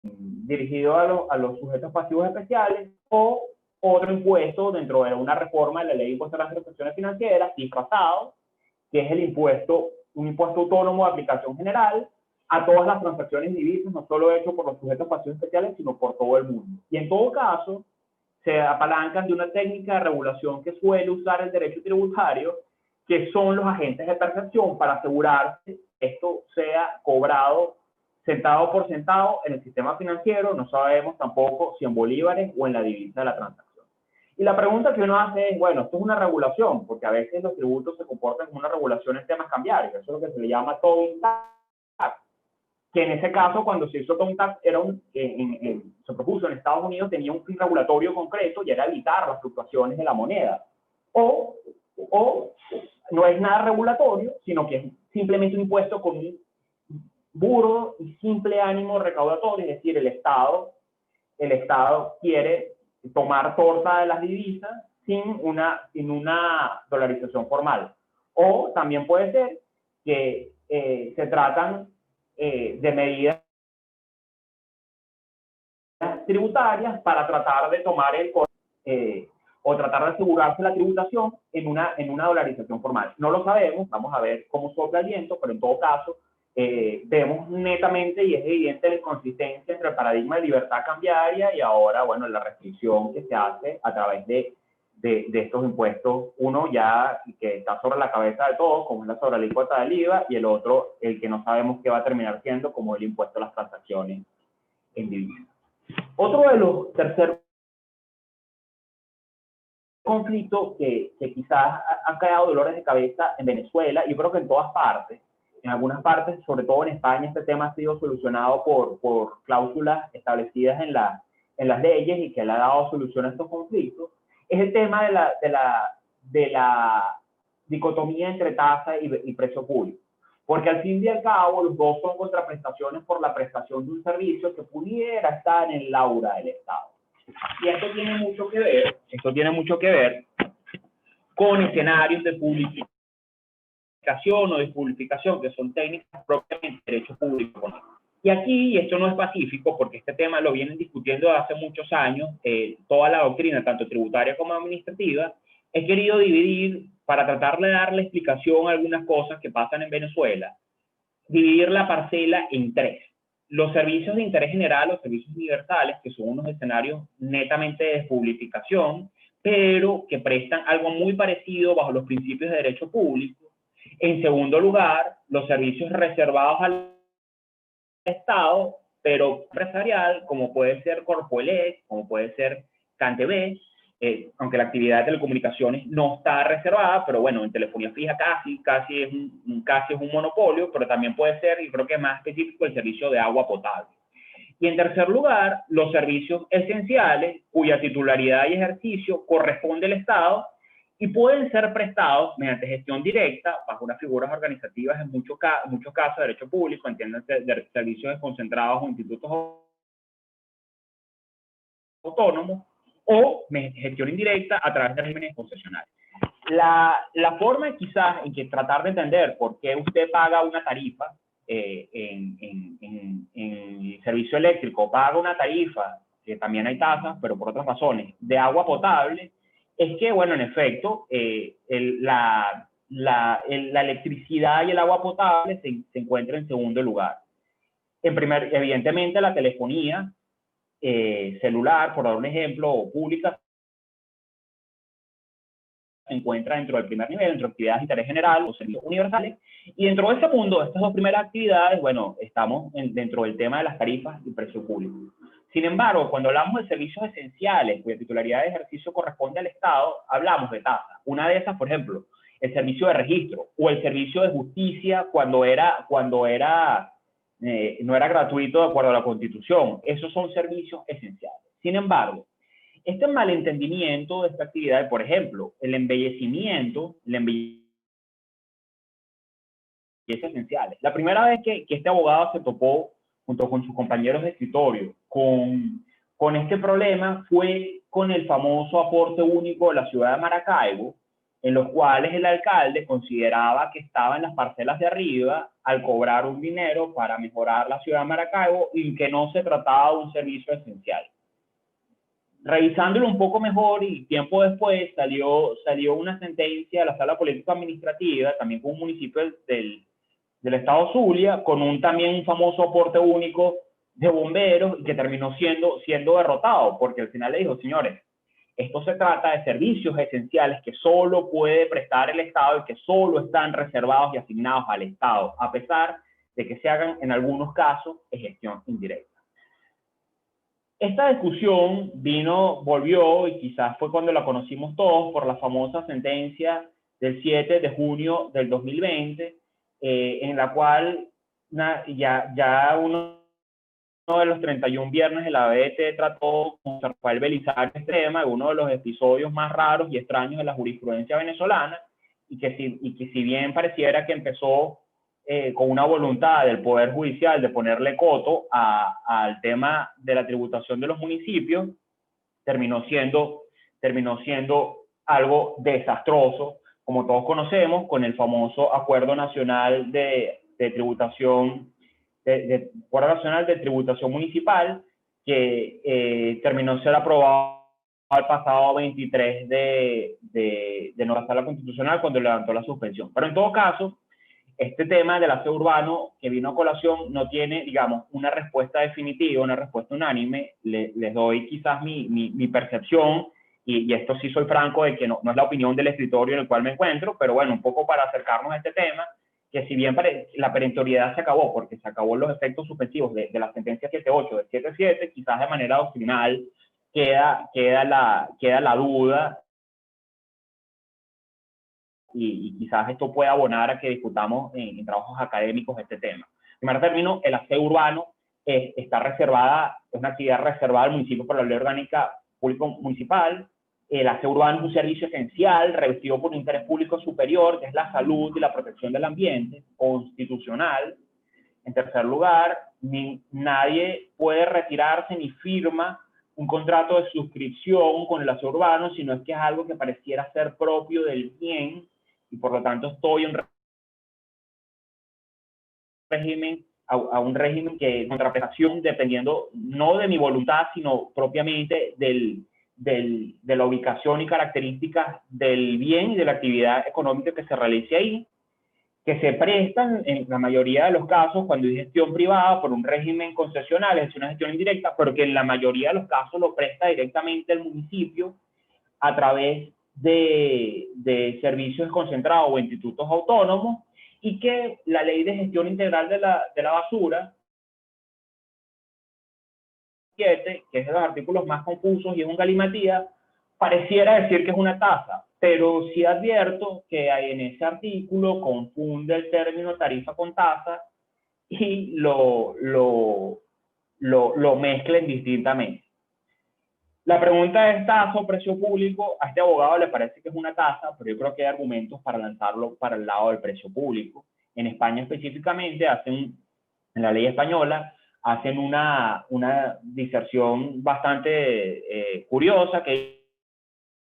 dirigido a los sujetos pasivos especiales o otro impuesto dentro de una reforma de la ley de impuesto a las transacciones financieras, disfrazado, que es un impuesto autónomo de aplicación general a todas las transacciones en divisas, no solo hecho por los sujetos pasivos especiales, sino por todo el mundo. Y en todo caso, se apalancan de una técnica de regulación que suele usar el derecho tributario, que son los agentes de percepción, para asegurarse que esto sea cobrado centavo por centavo en el sistema financiero. No sabemos tampoco si en bolívares o en la divisa de la transacción. Y la pregunta que uno hace es, bueno, esto es una regulación, porque a veces los tributos se comportan como una regulación en temas cambiarios. Eso es lo que se le llama Tobin Tax, que en ese caso, cuando se hizo Tobin Tax, se propuso en Estados Unidos, tenía un fin regulatorio concreto y era evitar las fluctuaciones de la moneda. O no es nada regulatorio, sino que es simplemente un impuesto con un burdo y simple ánimo recaudatorio, es decir, el Estado quiere tomar torta de las divisas sin una dolarización formal. O también puede ser que se tratan de medidas tributarias para tratar de tomar o tratar de asegurarse la tributación en una dolarización formal. No lo sabemos, vamos a ver cómo sopla el viento, pero en todo caso vemos netamente y es evidente la inconsistencia entre el paradigma de libertad cambiaria y ahora, bueno, la restricción que se hace a través de estos impuestos. Uno ya que está sobre la cabeza de todos, como es la sobrealícuota del IVA, y el otro, el que no sabemos qué va a terminar siendo, como el impuesto a las transacciones en divisas. Otro de los terceros conflictos que quizás han creado dolores de cabeza en Venezuela, y creo que en todas partes, en algunas partes, sobre todo en España, este tema ha sido solucionado por cláusulas establecidas en las leyes y que le ha dado solución a estos conflictos, es el tema de la dicotomía entre tasa y precio público. Porque al fin y al cabo, los dos son contraprestaciones por la prestación de un servicio que pudiera estar en el aura del Estado. Y esto tiene mucho que ver con escenarios de publicación o de publicación, que son técnicas propiamente de derecho público. Y aquí, y esto no es pacífico, porque este tema lo vienen discutiendo desde hace muchos años, toda la doctrina, tanto tributaria como administrativa, he querido dividir, para tratar de darle explicación a algunas cosas que pasan en Venezuela, dividir la parcela en tres. Los servicios de interés general, los servicios universales, que son unos escenarios netamente de despublicación, pero que prestan algo muy parecido bajo los principios de derecho público. En segundo lugar, los servicios reservados al Estado, pero empresarial, como puede ser Corpoelec, como puede ser CanTV, aunque la actividad de telecomunicaciones no está reservada, pero bueno, en telefonía fija casi es un monopolio, pero también puede ser, y creo que es más específico, el servicio de agua potable. Y en tercer lugar, los servicios esenciales, cuya titularidad y ejercicio corresponde al Estado y pueden ser prestados mediante gestión directa bajo unas figuras organizativas en muchos casos de derecho público, entiéndanse, de servicios desconcentrados o institutos autónomos, o gestión indirecta a través de regímenes concesionales. La forma quizás en que tratar de entender por qué usted paga una tarifa en servicio eléctrico, paga una tarifa, que también hay tasas, pero por otras razones, de agua potable, es que, bueno, en efecto, la electricidad y el agua potable se encuentran en segundo lugar. Evidentemente, la telefonía celular, por dar un ejemplo, o pública, se encuentra dentro del primer nivel, dentro de actividades de interés general o servicios universales. Y dentro de ese mundo, de estas dos primeras actividades, bueno, estamos dentro del tema de las tarifas y precio público. Sin embargo, cuando hablamos de servicios esenciales, cuya titularidad de ejercicio corresponde al Estado, hablamos de tasas. Una de esas, por ejemplo, el servicio de registro o el servicio de justicia cuando no era gratuito de acuerdo a la Constitución. Esos son servicios esenciales. Sin embargo, este malentendimiento de esta actividad, por ejemplo, el embellecimiento esenciales. La primera vez que este abogado se topó junto con sus compañeros de escritorio con este problema fue con el famoso aporte único de la ciudad de Maracaibo, en los cuales el alcalde consideraba que estaba en las parcelas de arriba al cobrar un dinero para mejorar la ciudad de Maracaibo y que no se trataba de un servicio esencial. revisándolo un poco mejor y tiempo después salió una sentencia de la Sala Política Administrativa, también con un municipio del estado Zulia, con un también famoso aporte único de bomberos, que terminó siendo derrotado, porque al final le dijo, señores, esto se trata de servicios esenciales que solo puede prestar el Estado y que solo están reservados y asignados al Estado, a pesar de que se hagan en algunos casos de gestión indirecta. Esta discusión volvió, y quizás fue cuando la conocimos todos, por la famosa sentencia del 7 de junio del 2020, en la cual ya uno de los 31 viernes de la BT trató con Rafael Belisario este tema, uno de los episodios más raros y extraños de la jurisprudencia venezolana, y que si bien pareciera que empezó con una voluntad del Poder Judicial de ponerle coto al tema de la tributación de los municipios, terminó siendo algo desastroso, como todos conocemos, con el famoso Acuerdo Nacional de Tributación Acuerdo Nacional de Tributación Municipal, que terminó ser aprobado el pasado 23 de nuestra Sala Constitucional cuando levantó la suspensión. Pero en todo caso, este tema del aseo urbano que vino a colación no tiene, digamos, una respuesta definitiva, una respuesta unánime. Les doy quizás mi percepción, y esto sí soy franco de que no es la opinión del escritorio en el cual me encuentro, pero bueno, un poco para acercarnos a este tema, que si bien la perentoriedad se acabó, porque se acabó los efectos suspensivos de la sentencia 7.8, de 7.7, quizás de manera doctrinal queda la duda, y quizás esto pueda abonar a que discutamos en trabajos académicos este tema. En primer término, el aseo urbano está reservada, es una actividad reservada al municipio por la Ley Orgánica Público Municipal. El aseo urbano es un servicio esencial revestido por un interés público superior, que es la salud y la protección del ambiente, constitucional. En tercer lugar, nadie puede retirarse ni firma un contrato de suscripción con el aseo urbano, sino es que es algo que pareciera ser propio del bien, y por lo tanto estoy en a un régimen que contraprestación dependiendo no de mi voluntad, sino propiamente de la ubicación y características del bien y de la actividad económica que se realice ahí, que se prestan en la mayoría de los casos cuando hay gestión privada por un régimen concesional, es una gestión indirecta, pero que en la mayoría de los casos lo presta directamente el municipio a través de servicios concentrados o institutos autónomos, y que la ley de gestión integral de la basura, que es de los artículos más confusos y es un galimatía, pareciera decir que es una tasa, pero sí advierto que en ese artículo confunde el término tarifa con tasa y lo mezcla indistintamente. La pregunta es, ¿tasa o precio público? A este abogado le parece que es una tasa, pero yo creo que hay argumentos para lanzarlo para el lado del precio público. En España específicamente, en la ley española, hacen una diserción bastante curiosa, que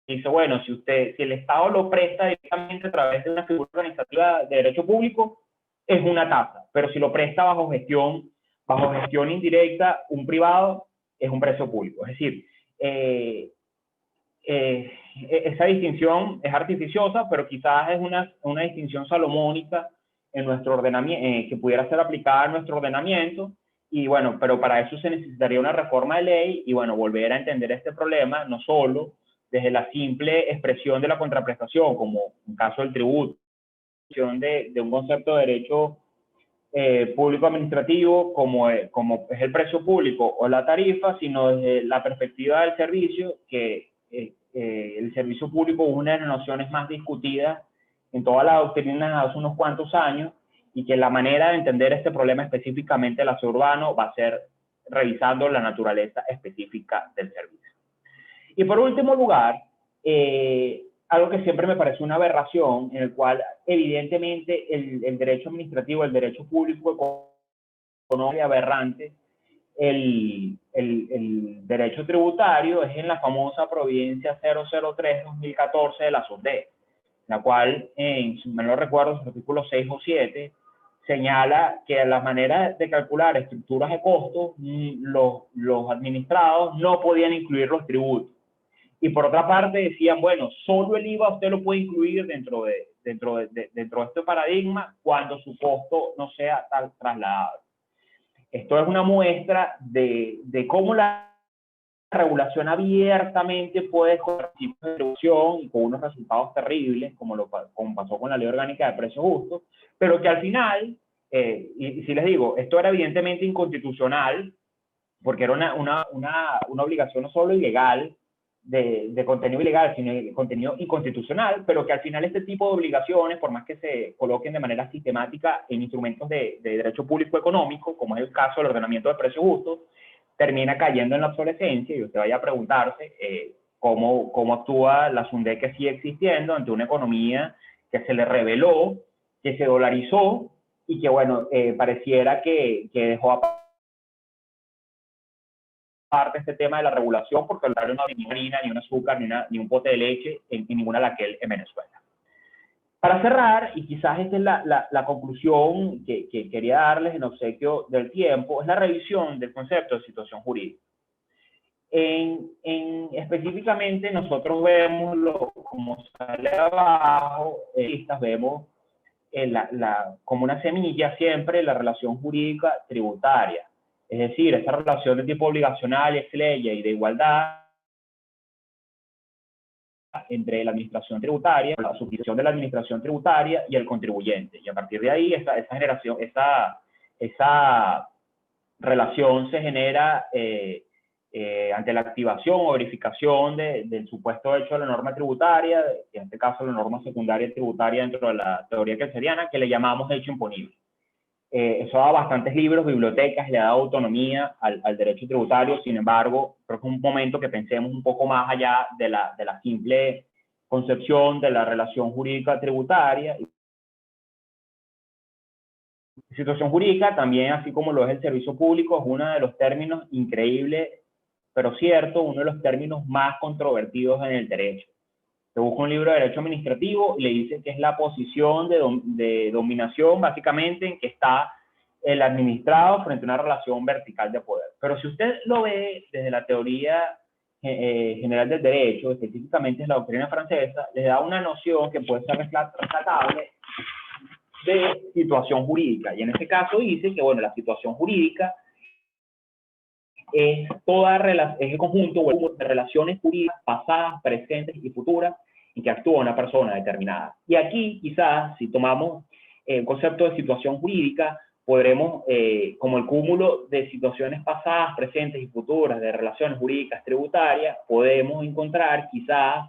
dice, bueno, si el Estado lo presta directamente a través de una figura organizativa de derecho público, es una tasa, pero si lo presta bajo gestión indirecta, un privado, es un precio público. Es decir, esa distinción es artificiosa, pero quizás es una distinción salomónica en nuestro ordenamiento, que pudiera ser aplicada a nuestro ordenamiento, y bueno, pero para eso se necesitaría una reforma de ley, y bueno, volver a entender este problema, no solo desde la simple expresión de la contraprestación, como en caso del tributo, de un concepto de derecho público administrativo, como es el precio público o la tarifa, sino desde la perspectiva del servicio, que el servicio público es una de las nociones más discutidas en toda la doctrina hace unos cuantos años, y que la manera de entender este problema específicamente del aseo urbano va a ser revisando la naturaleza específica del servicio. Y por último lugar, algo que siempre me pareció una aberración, en el cual evidentemente el derecho administrativo, el derecho público económico es aberrante, el derecho tributario es en la famosa Providencia 003-2014 de la SODE, la cual, si no recuerdo, los artículos 6 o 7, señala que la manera de calcular estructuras de costos, los administrados no podían incluir los tributos. Y por otra parte decían, bueno, solo el IVA usted lo puede incluir dentro de este paradigma cuando su costo no sea tal trasladado. Esto es una muestra de cómo la regulación abiertamente puede corregir la reducción y con unos resultados terribles, como pasó con la Ley Orgánica de Precios Justos, pero que al final, y si les digo, esto era evidentemente inconstitucional, porque era una obligación no solo ilegal, de contenido ilegal, sino de contenido inconstitucional, pero que al final este tipo de obligaciones, por más que se coloquen de manera sistemática en instrumentos de derecho público económico, como es el caso del ordenamiento de precios justos, termina cayendo en la obsolescencia y usted vaya a preguntarse cómo actúa la SUNDEC, que sigue existiendo ante una economía que se le reveló, que se dolarizó y que, bueno, pareciera que dejó aparte este tema de la regulación, porque no hay ni una harina, ni un azúcar, ni un pote de leche en ninguna laquel en Venezuela. Para cerrar, y quizás esta es la conclusión que quería darles en obsequio del tiempo, es la revisión del concepto de situación jurídica. Específicamente nosotros vemos, como sale abajo, vemos como una semilla siempre la relación jurídica tributaria. Es decir, esa relación de tipo obligacional, ex lege y de igualdad entre la administración tributaria, la subdivisión de la administración tributaria y el contribuyente. Y a partir de ahí, esa relación se genera ante la activación o verificación del supuesto hecho de la norma tributaria, en este caso la norma secundaria tributaria dentro de la teoría kelseriana, que le llamamos hecho imponible. Eso da bastantes libros, bibliotecas, le da autonomía al derecho tributario. Sin embargo, creo que es un momento que pensemos un poco más allá de la simple concepción de la relación jurídica tributaria. Situación jurídica también, así como lo es el servicio público, es uno de los términos increíbles, pero cierto, uno de los términos más controvertidos en el derecho. Se busca un libro de derecho administrativo y le dice que es la posición de dominación, básicamente, en que está el administrado frente a una relación vertical de poder. Pero si usted lo ve desde la teoría general del derecho, específicamente es la doctrina francesa, le da una noción que puede ser rescatable de situación jurídica. Y en este caso dice que, bueno, la situación jurídica es el conjunto de relaciones jurídicas pasadas, presentes y futuras en que actúa una persona determinada. Y aquí, quizás, si tomamos el concepto de situación jurídica, podremos, como el cúmulo de situaciones pasadas, presentes y futuras de relaciones jurídicas tributarias, podemos encontrar quizás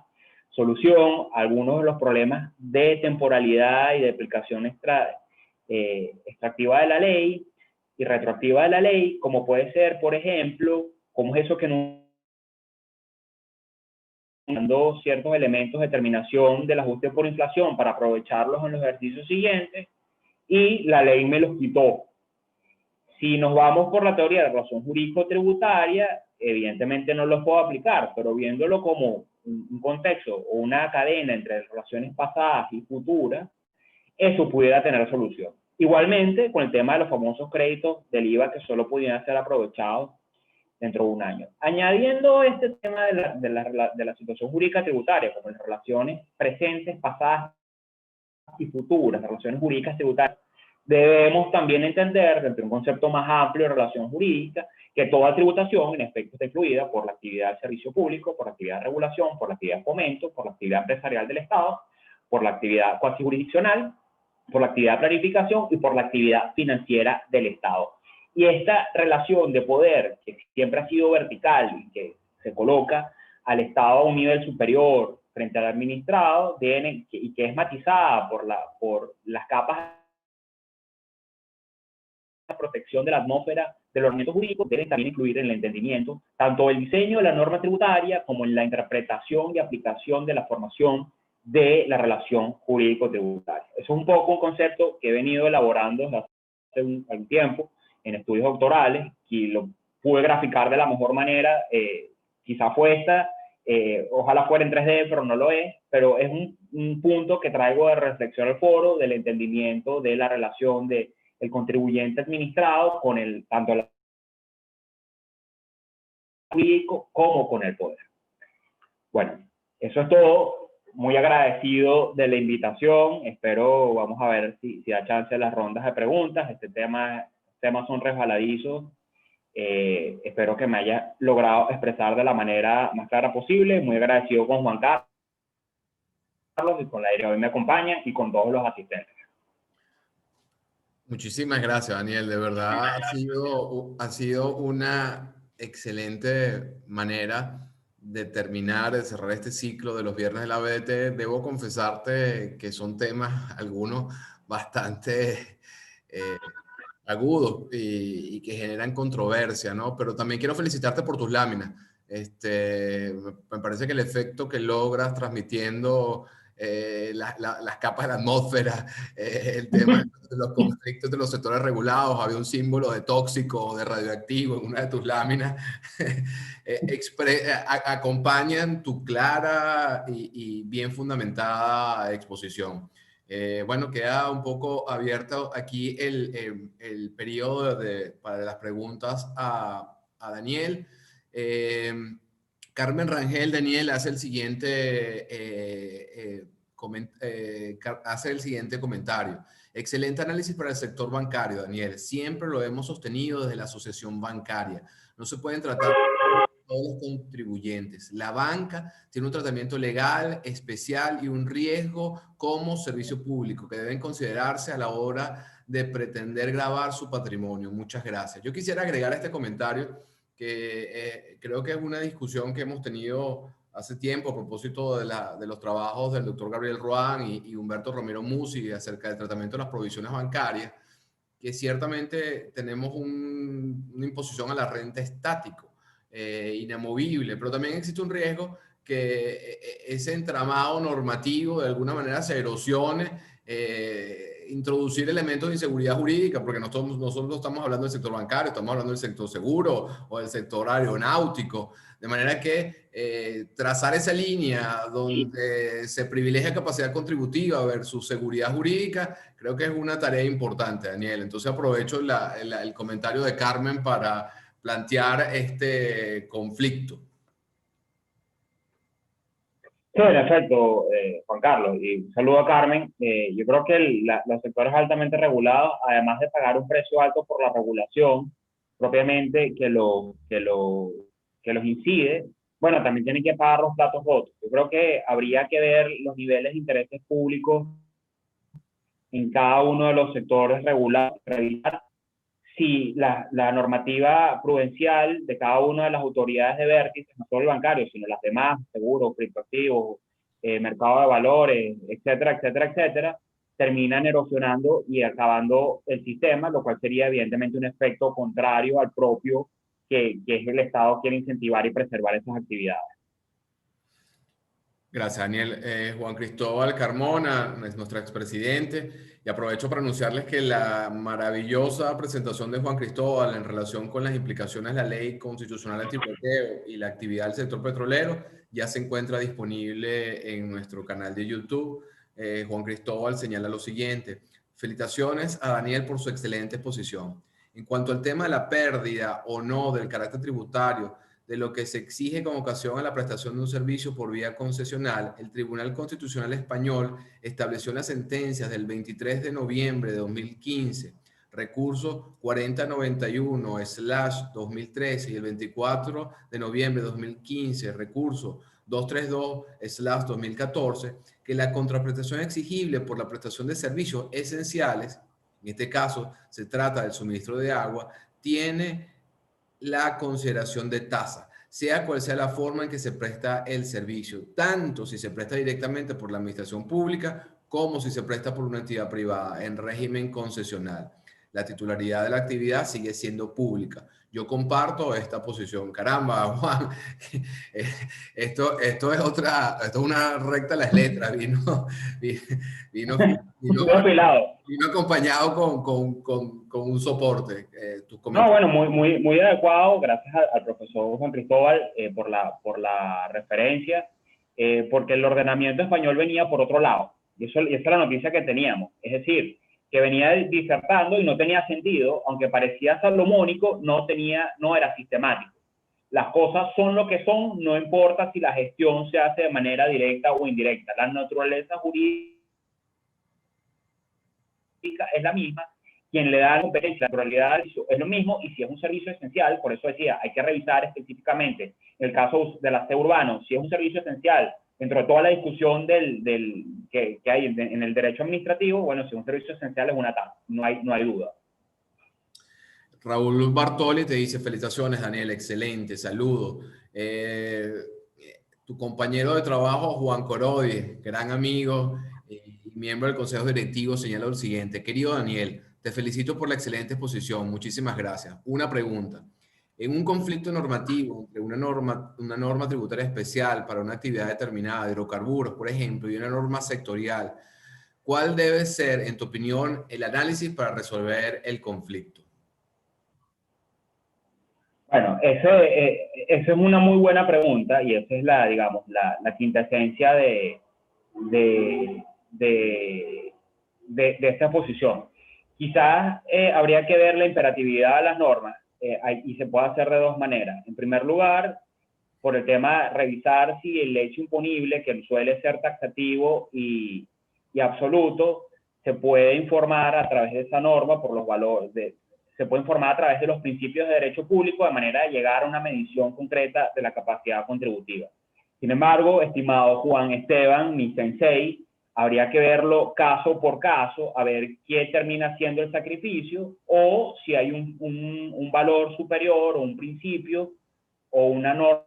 solución a algunos de los problemas de temporalidad y de aplicación extractiva de la ley y retroactiva de la ley, como puede ser, por ejemplo, como es eso que no dando ciertos elementos de determinación del ajuste por inflación para aprovecharlos en los ejercicios siguientes, y la ley me los quitó. Si nos vamos por la teoría de relación jurídico-tributaria, evidentemente no los puedo aplicar, pero viéndolo como un contexto o una cadena entre relaciones pasadas y futuras, eso pudiera tener solución. Igualmente, con el tema de los famosos créditos del IVA que solo pudieran ser aprovechados dentro de un año. Añadiendo este tema de la situación jurídica tributaria, como las relaciones presentes, pasadas y futuras, relaciones jurídicas tributarias, debemos también entender, dentro de un concepto más amplio de relación jurídica, que toda tributación, en efecto, está influida por la actividad del servicio público, por la actividad de regulación, por la actividad de fomento, por la actividad empresarial del Estado, por la actividad cuasi jurisdiccional, por la actividad de planificación y por la actividad financiera del Estado. Y esta relación de poder, que siempre ha sido vertical y que se coloca al Estado a un nivel superior frente al administrado, y que es matizada por las capas de protección de la atmósfera del ordenamiento jurídico, deben también incluir en el entendimiento tanto el diseño de la norma tributaria como en la interpretación y aplicación de la formación de la relación jurídico-tributaria. Eso es un poco un concepto que he venido elaborando desde hace algún tiempo en estudios doctorales y lo pude graficar de la mejor manera. Quizá fue esta, ojalá fuera en 3D, pero no lo es, pero es un punto que traigo de reflexión al foro del entendimiento de la relación de el contribuyente administrado con tanto el jurídico como con el poder. Bueno, eso es todo. Muy agradecido de la invitación. Espero, vamos a ver si da chance de las rondas de preguntas. Temas son resbaladizos. Espero que me haya logrado expresar de la manera más clara posible. Muy agradecido con Juan Carlos y con la que hoy me acompaña y con todos los asistentes. Muchísimas gracias, Daniel. De verdad ha sido una excelente manera de terminar, de cerrar este ciclo de los viernes de la BDT. Debo confesarte que son temas, algunos bastante agudos y que generan controversia, ¿no? Pero también quiero felicitarte por tus láminas. Me parece que el efecto que logras transmitiendo las capas de la atmósfera, el tema de los conflictos de los sectores regulados, había un símbolo de tóxico, de radioactivo en una de tus láminas, acompañan tu clara y bien fundamentada exposición. Bueno, queda un poco abierto aquí el periodo para las preguntas a Daniel. Carmen Rangel, Daniel, hace el siguiente comentario. Excelente análisis para el sector bancario, Daniel. Siempre lo hemos sostenido desde la asociación bancaria. No se pueden tratar todos los contribuyentes. La banca tiene un tratamiento legal especial y un riesgo como servicio público que deben considerarse a la hora de pretender gravar su patrimonio. Muchas gracias. Yo quisiera agregar a este comentario que creo que es una discusión que hemos tenido hace tiempo a propósito de los trabajos del doctor Gabriel Ruán y Humberto Romero Musi acerca del tratamiento de las provisiones bancarias, que ciertamente tenemos una imposición a la renta estático, inamovible, pero también existe un riesgo que ese entramado normativo de alguna manera se erosione, introducir elementos de inseguridad jurídica, porque nosotros estamos hablando del sector bancario, estamos hablando del sector seguro o del sector aeronáutico, de manera que trazar esa línea donde se privilegia capacidad contributiva versus seguridad jurídica, creo que es una tarea importante, Daniel. Entonces aprovecho el comentario de Carmen para plantear este conflicto. Sí, en efecto, Juan Carlos, y un saludo a Carmen. Yo creo que los sectores altamente regulados, además de pagar un precio alto por la regulación propiamente que los incide, bueno, también tienen que pagar los platos rotos. Yo creo que habría que ver los niveles de intereses públicos en cada uno de los sectores regulados, revisar si la normativa prudencial de cada una de las autoridades de vértice, no solo el bancario, sino las demás, seguros, criptoactivos, mercado de valores, etcétera, etcétera, etcétera, terminan erosionando y acabando el sistema, lo cual sería evidentemente un efecto contrario al propio que es el Estado quiere incentivar y preservar esas actividades. Gracias, Daniel. Juan Cristóbal Carmona es nuestro expresidente y aprovecho para anunciarles que la maravillosa presentación de Juan Cristóbal en relación con las implicaciones de la ley constitucional antibloqueo y la actividad del sector petrolero ya se encuentra disponible en nuestro canal de YouTube. Juan Cristóbal señala lo siguiente: felicitaciones a Daniel por su excelente exposición. En cuanto al tema de la pérdida o no del carácter tributario de lo que se exige con ocasión a la prestación de un servicio por vía concesional, el Tribunal Constitucional Español estableció en las sentencias del 23 de noviembre de 2015, recurso 4091/2013 y el 24 de noviembre de 2015, recurso 232/2014, que la contraprestación exigible por la prestación de servicios esenciales, en este caso se trata del suministro de agua, tiene la consideración de tasa, sea cual sea la forma en que se presta el servicio, tanto si se presta directamente por la administración pública como si se presta por una entidad privada en régimen concesional. La titularidad de la actividad sigue siendo pública. Yo comparto esta posición. Caramba, Juan, esto es una recta a las letras. Vino acompañado con un soporte. No, bueno, muy adecuado, gracias al profesor Juan Cristóbal por la referencia, porque el ordenamiento español venía por otro lado, y esa es la noticia que teníamos. Es decir, que venía disertando y no tenía sentido, aunque parecía salomónico, no era sistemático. Las cosas son lo que son, no importa si la gestión se hace de manera directa o indirecta. La naturaleza jurídica es la misma, quien le da la competencia, la naturalidad es lo mismo, y si es un servicio esencial, por eso decía, hay que revisar específicamente el caso del aseo urbano, si es un servicio esencial, dentro de toda la discusión que hay en el derecho administrativo, bueno, si es un servicio esencial es una tasa, no hay duda. Raúl Bartoli te dice, felicitaciones, Daniel, excelente, saludo. Tu compañero de trabajo, Juan Corodi, gran amigo y miembro del Consejo Directivo, señala lo siguiente. Querido Daniel, te felicito por la excelente exposición. Muchísimas gracias. Una pregunta. En un conflicto normativo entre una norma tributaria especial para una actividad determinada, hidrocarburos, por ejemplo, y una norma sectorial, ¿cuál debe ser, en tu opinión, el análisis para resolver el conflicto? Bueno, esa es una muy buena pregunta, y esa es digamos, la quintesencia de esta posición. Quizás habría que ver la imperatividad de las normas, y se puede hacer de dos maneras. En primer lugar, por el tema de revisar si el hecho imponible, que suele ser taxativo y absoluto, se puede informar a través de esa norma por los valores se puede informar a través de los principios de derecho público de manera de llegar a una medición concreta de la capacidad contributiva. Sin embargo, estimado Juan Esteban, mi sensei, habría que verlo caso por caso, a ver qué termina siendo el sacrificio, o si hay un valor superior o un principio o una norma.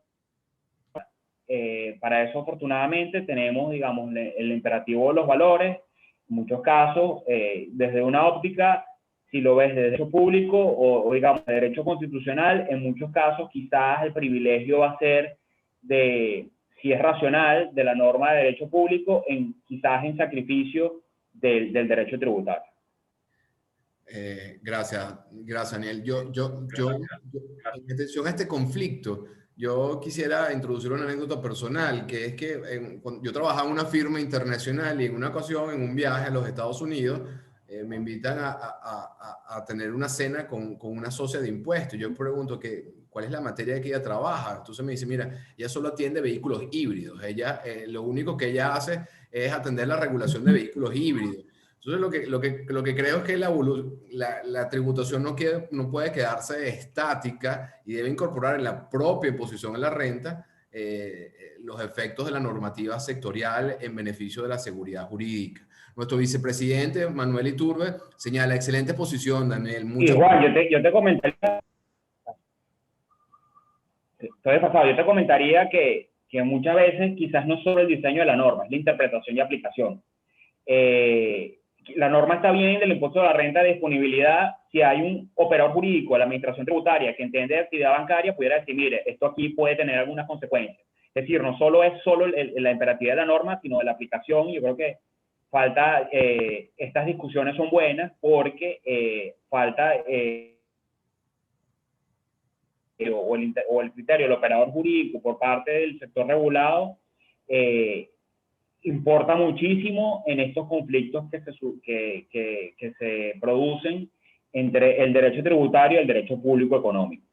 Para eso, afortunadamente, tenemos, digamos, el imperativo de los valores. En muchos casos, desde una óptica, si lo ves de derecho público o digamos, de derecho constitucional, en muchos casos quizás el privilegio va a ser si es racional, de la norma de derecho público, quizás en sacrificio del derecho tributario. Gracias, Daniel. En atención a este conflicto, yo quisiera introducir una anécdota personal, que es que cuando yo trabajaba en una firma internacional y en una ocasión, en un viaje a los Estados Unidos, me invitan a tener una cena con una socia de impuestos. Yo pregunto cuál es la materia que ella trabaja. Entonces me dice, mira, ella solo atiende vehículos híbridos. Lo único que ella hace es atender la regulación de vehículos híbridos. Entonces lo que creo es que la tributación no puede quedarse estática y debe incorporar en la propia imposición en la renta los efectos de la normativa sectorial en beneficio de la seguridad jurídica. Nuestro vicepresidente, Manuel Iturbe, señala, excelente posición, Daniel. Juan, yo te comentaría, yo te comentaría que muchas veces quizás no solo el diseño de la norma, es la interpretación y aplicación. La norma está bien del impuesto a la renta de disponibilidad. Si hay un operador jurídico de la administración tributaria que entiende de actividad bancaria, pudiera decir, mire, esto aquí puede tener algunas consecuencias. Es decir, no solo es la imperatividad de la norma, sino de la aplicación. Y yo creo que falta, estas discusiones son buenas porque falta o el criterio del operador jurídico por parte del sector regulado importa muchísimo en estos conflictos que se producen entre el derecho tributario y el derecho público económico.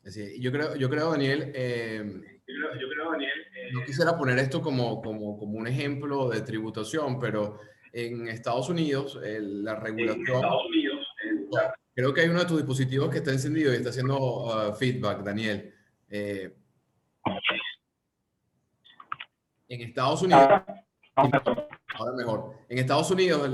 Sí, yo creo, Daniel, no quisiera poner esto como un ejemplo de tributación, pero en Estados Unidos, la regulación... Creo que hay uno de tus dispositivos que está encendido y está haciendo feedback, Daniel. En Estados Unidos... Ahora mejor. En Estados Unidos,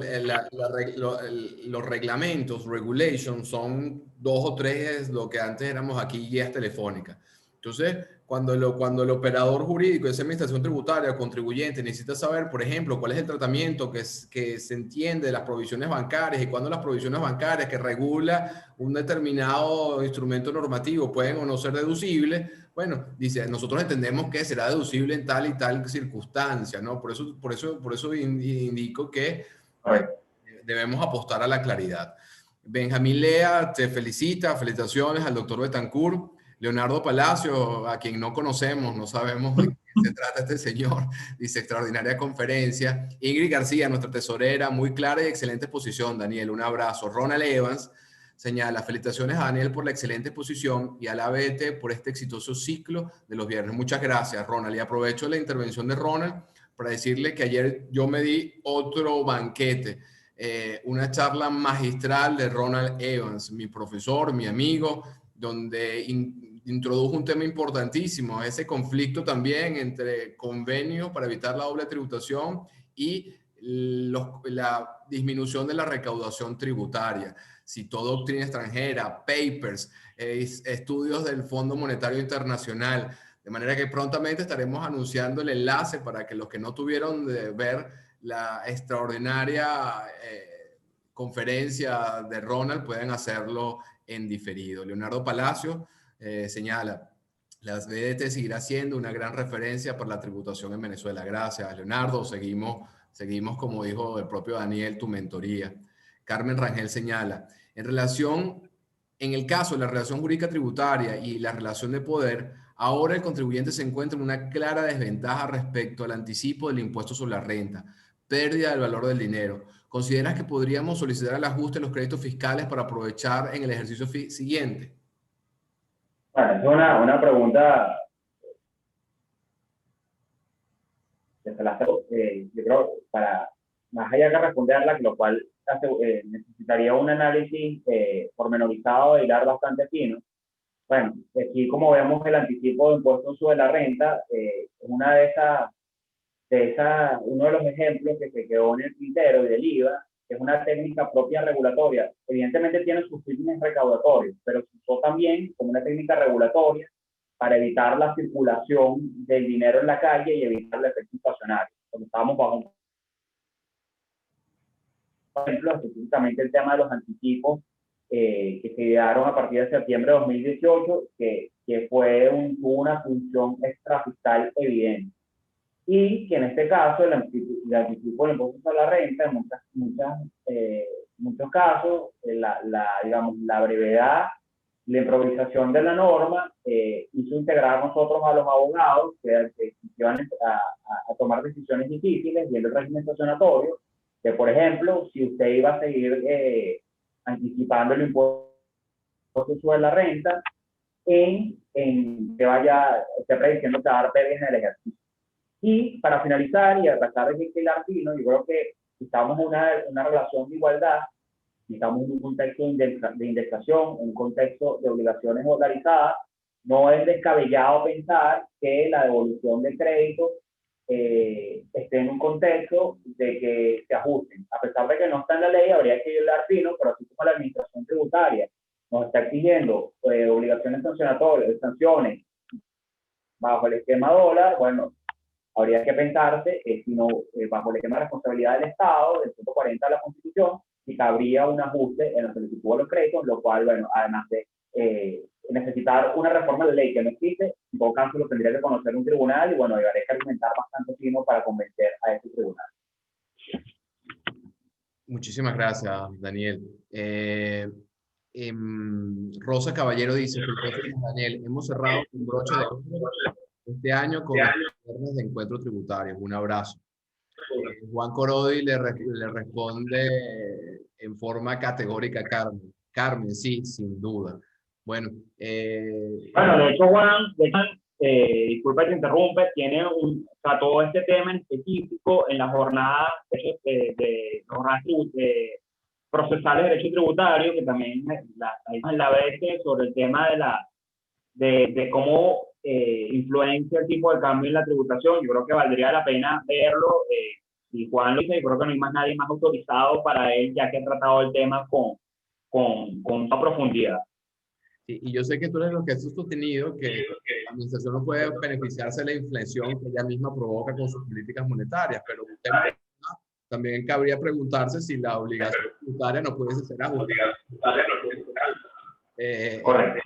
los reglamentos, regulations, son 2 o 3, lo que antes éramos aquí guías telefónicas. Entonces, cuando el operador jurídico, esa administración tributaria o contribuyente, necesita saber, por ejemplo, cuál es el tratamiento que se entiende de las provisiones bancarias y cuándo las provisiones bancarias que regula un determinado instrumento normativo pueden o no ser deducibles, bueno, dice, nosotros entendemos que será deducible en tal y tal circunstancia, ¿no? Por eso indico que debemos apostar a la claridad. Benjamín Lea te felicita, felicitaciones al doctor Betancourt. Leonardo Palacio, a quien no conocemos, no sabemos de qué se trata este señor, dice extraordinaria conferencia. Ingrid García, nuestra tesorera, muy clara y excelente exposición, Daniel, un abrazo. Ronald Evans señala, felicitaciones a Daniel por la excelente exposición y a la BT por este exitoso ciclo de los viernes. Muchas gracias, Ronald. Y aprovecho la intervención de Ronald para decirle que ayer yo me di otro banquete, una charla magistral de Ronald Evans, mi profesor, mi amigo, donde introdujo un tema importantísimo, ese conflicto también entre convenios para evitar la doble tributación y la disminución de la recaudación tributaria. Citó doctrina extranjera, papers, estudios del Fondo Monetario Internacional, de manera que prontamente estaremos anunciando el enlace para que los que no tuvieron de ver la extraordinaria conferencia de Ronald puedan hacerlo en diferido. Leonardo Palacio señala, la BDT seguirá siendo una gran referencia para la tributación en Venezuela. Gracias, Leonardo. Seguimos, como dijo el propio Daniel, tu mentoría. Carmen Rangel señala, en el caso de la relación jurídica tributaria y la relación de poder, ahora el contribuyente se encuentra en una clara desventaja respecto al anticipo del impuesto sobre la renta, pérdida del valor del dinero. ¿Consideras que podríamos solicitar el ajuste de los créditos fiscales para aprovechar en el ejercicio siguiente? Bueno, es una pregunta que se la hace, yo creo, para más allá de responderla, lo cual necesitaría un análisis pormenorizado y hilar bastante fino. Bueno, aquí como vemos el anticipo de impuestos sobre la renta, es una uno de los ejemplos que se quedó en el tintero y del IVA, que es una técnica propia regulatoria. Evidentemente tiene sus fines recaudatorios, pero se usó también como una técnica regulatoria para evitar la circulación del dinero en la calle y evitar el efecto inflacionario. Cuando estábamos bajo, por ejemplo, específicamente el tema de los anticipos que se idearon a partir de septiembre de 2018, que tuvo una función extrafiscal evidente. Y que en este caso el anticipo del impuesto sobre la renta, en muchos casos, digamos, la brevedad, la improvisación de la norma hizo integrar a nosotros, a los abogados que iban a tomar decisiones difíciles viendo el régimen sancionatorio, que por ejemplo, si usted iba a seguir anticipando el impuesto sobre la renta, esté prediciendo que va a dar pérdidas en el ejercicio. Y para finalizar, y a pesar de que el artino, yo creo que estamos en una relación de igualdad, estamos en un contexto de indexación, un contexto de obligaciones dolarizadas, no es descabellado pensar que la devolución de crédito esté en un contexto de que se ajusten. A pesar de que no está en la ley, habría que ir al fino, pero así como la administración tributaria nos está exigiendo obligaciones sancionatorias, sanciones bajo el esquema dólar, bueno, habría que pensarse si no, bajo el esquema de responsabilidad del Estado, del 140 de la Constitución, si cabría un ajuste en la solicitud de los créditos, lo cual, bueno, además de necesitar una reforma de ley que no existe, en todo caso lo tendría que conocer un tribunal y, bueno, habría que argumentar bastante fino para convencer a ese tribunal. Muchísimas gracias, Daniel. Rosa Caballero dice, Daniel, hemos cerrado un broche de este año con los de encuentro tributario. Un abrazo. Juan Corodi le responde en forma categórica a Carmen. Carmen, sí, sin duda. Bueno, bueno, de hecho, Juan, disculpa que te interrumpe, tiene todo este tema en específico en la jornada procesales de derecho tributario, que también en la vez sobre el tema de cómo influencia el tipo de cambio en la tributación. Yo creo que valdría la pena verlo. Y Juan lo dice, yo creo que no hay más nadie más autorizado para él, ya que ha tratado el tema con una profundidad. Y yo sé que tú eres lo que has sostenido, que la administración no puede beneficiarse de la inflación que ella misma provoca con sus políticas monetarias, pero también cabría preguntarse si la obligación tributaria no puede ser ajustada. Correcto.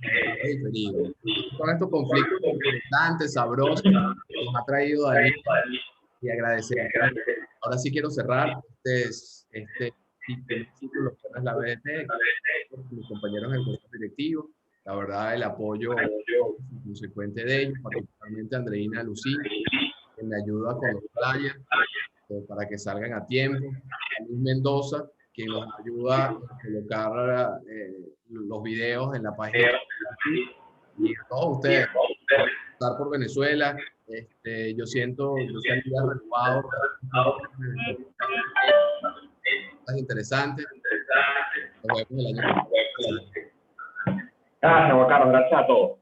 Con estos conflictos interesantes, sabrosos, nos ha traído Daniel y agradecer. Ahora sí quiero cerrar este ciclo, que es la BDT, con mis compañeros del consejo directivo. La verdad, el apoyo consecuente de ellos, particularmente Andreina Lucía, que me ayuda con los flyers para que salgan a tiempo. Luis Mendoza, que nos ayuda a colocar los videos en la página. Y a todos ustedes, estar por Venezuela, yo siento renovado. Es interesante. Nos vemos el año que viene. Gracias, Juan Carlos, gracias a todos.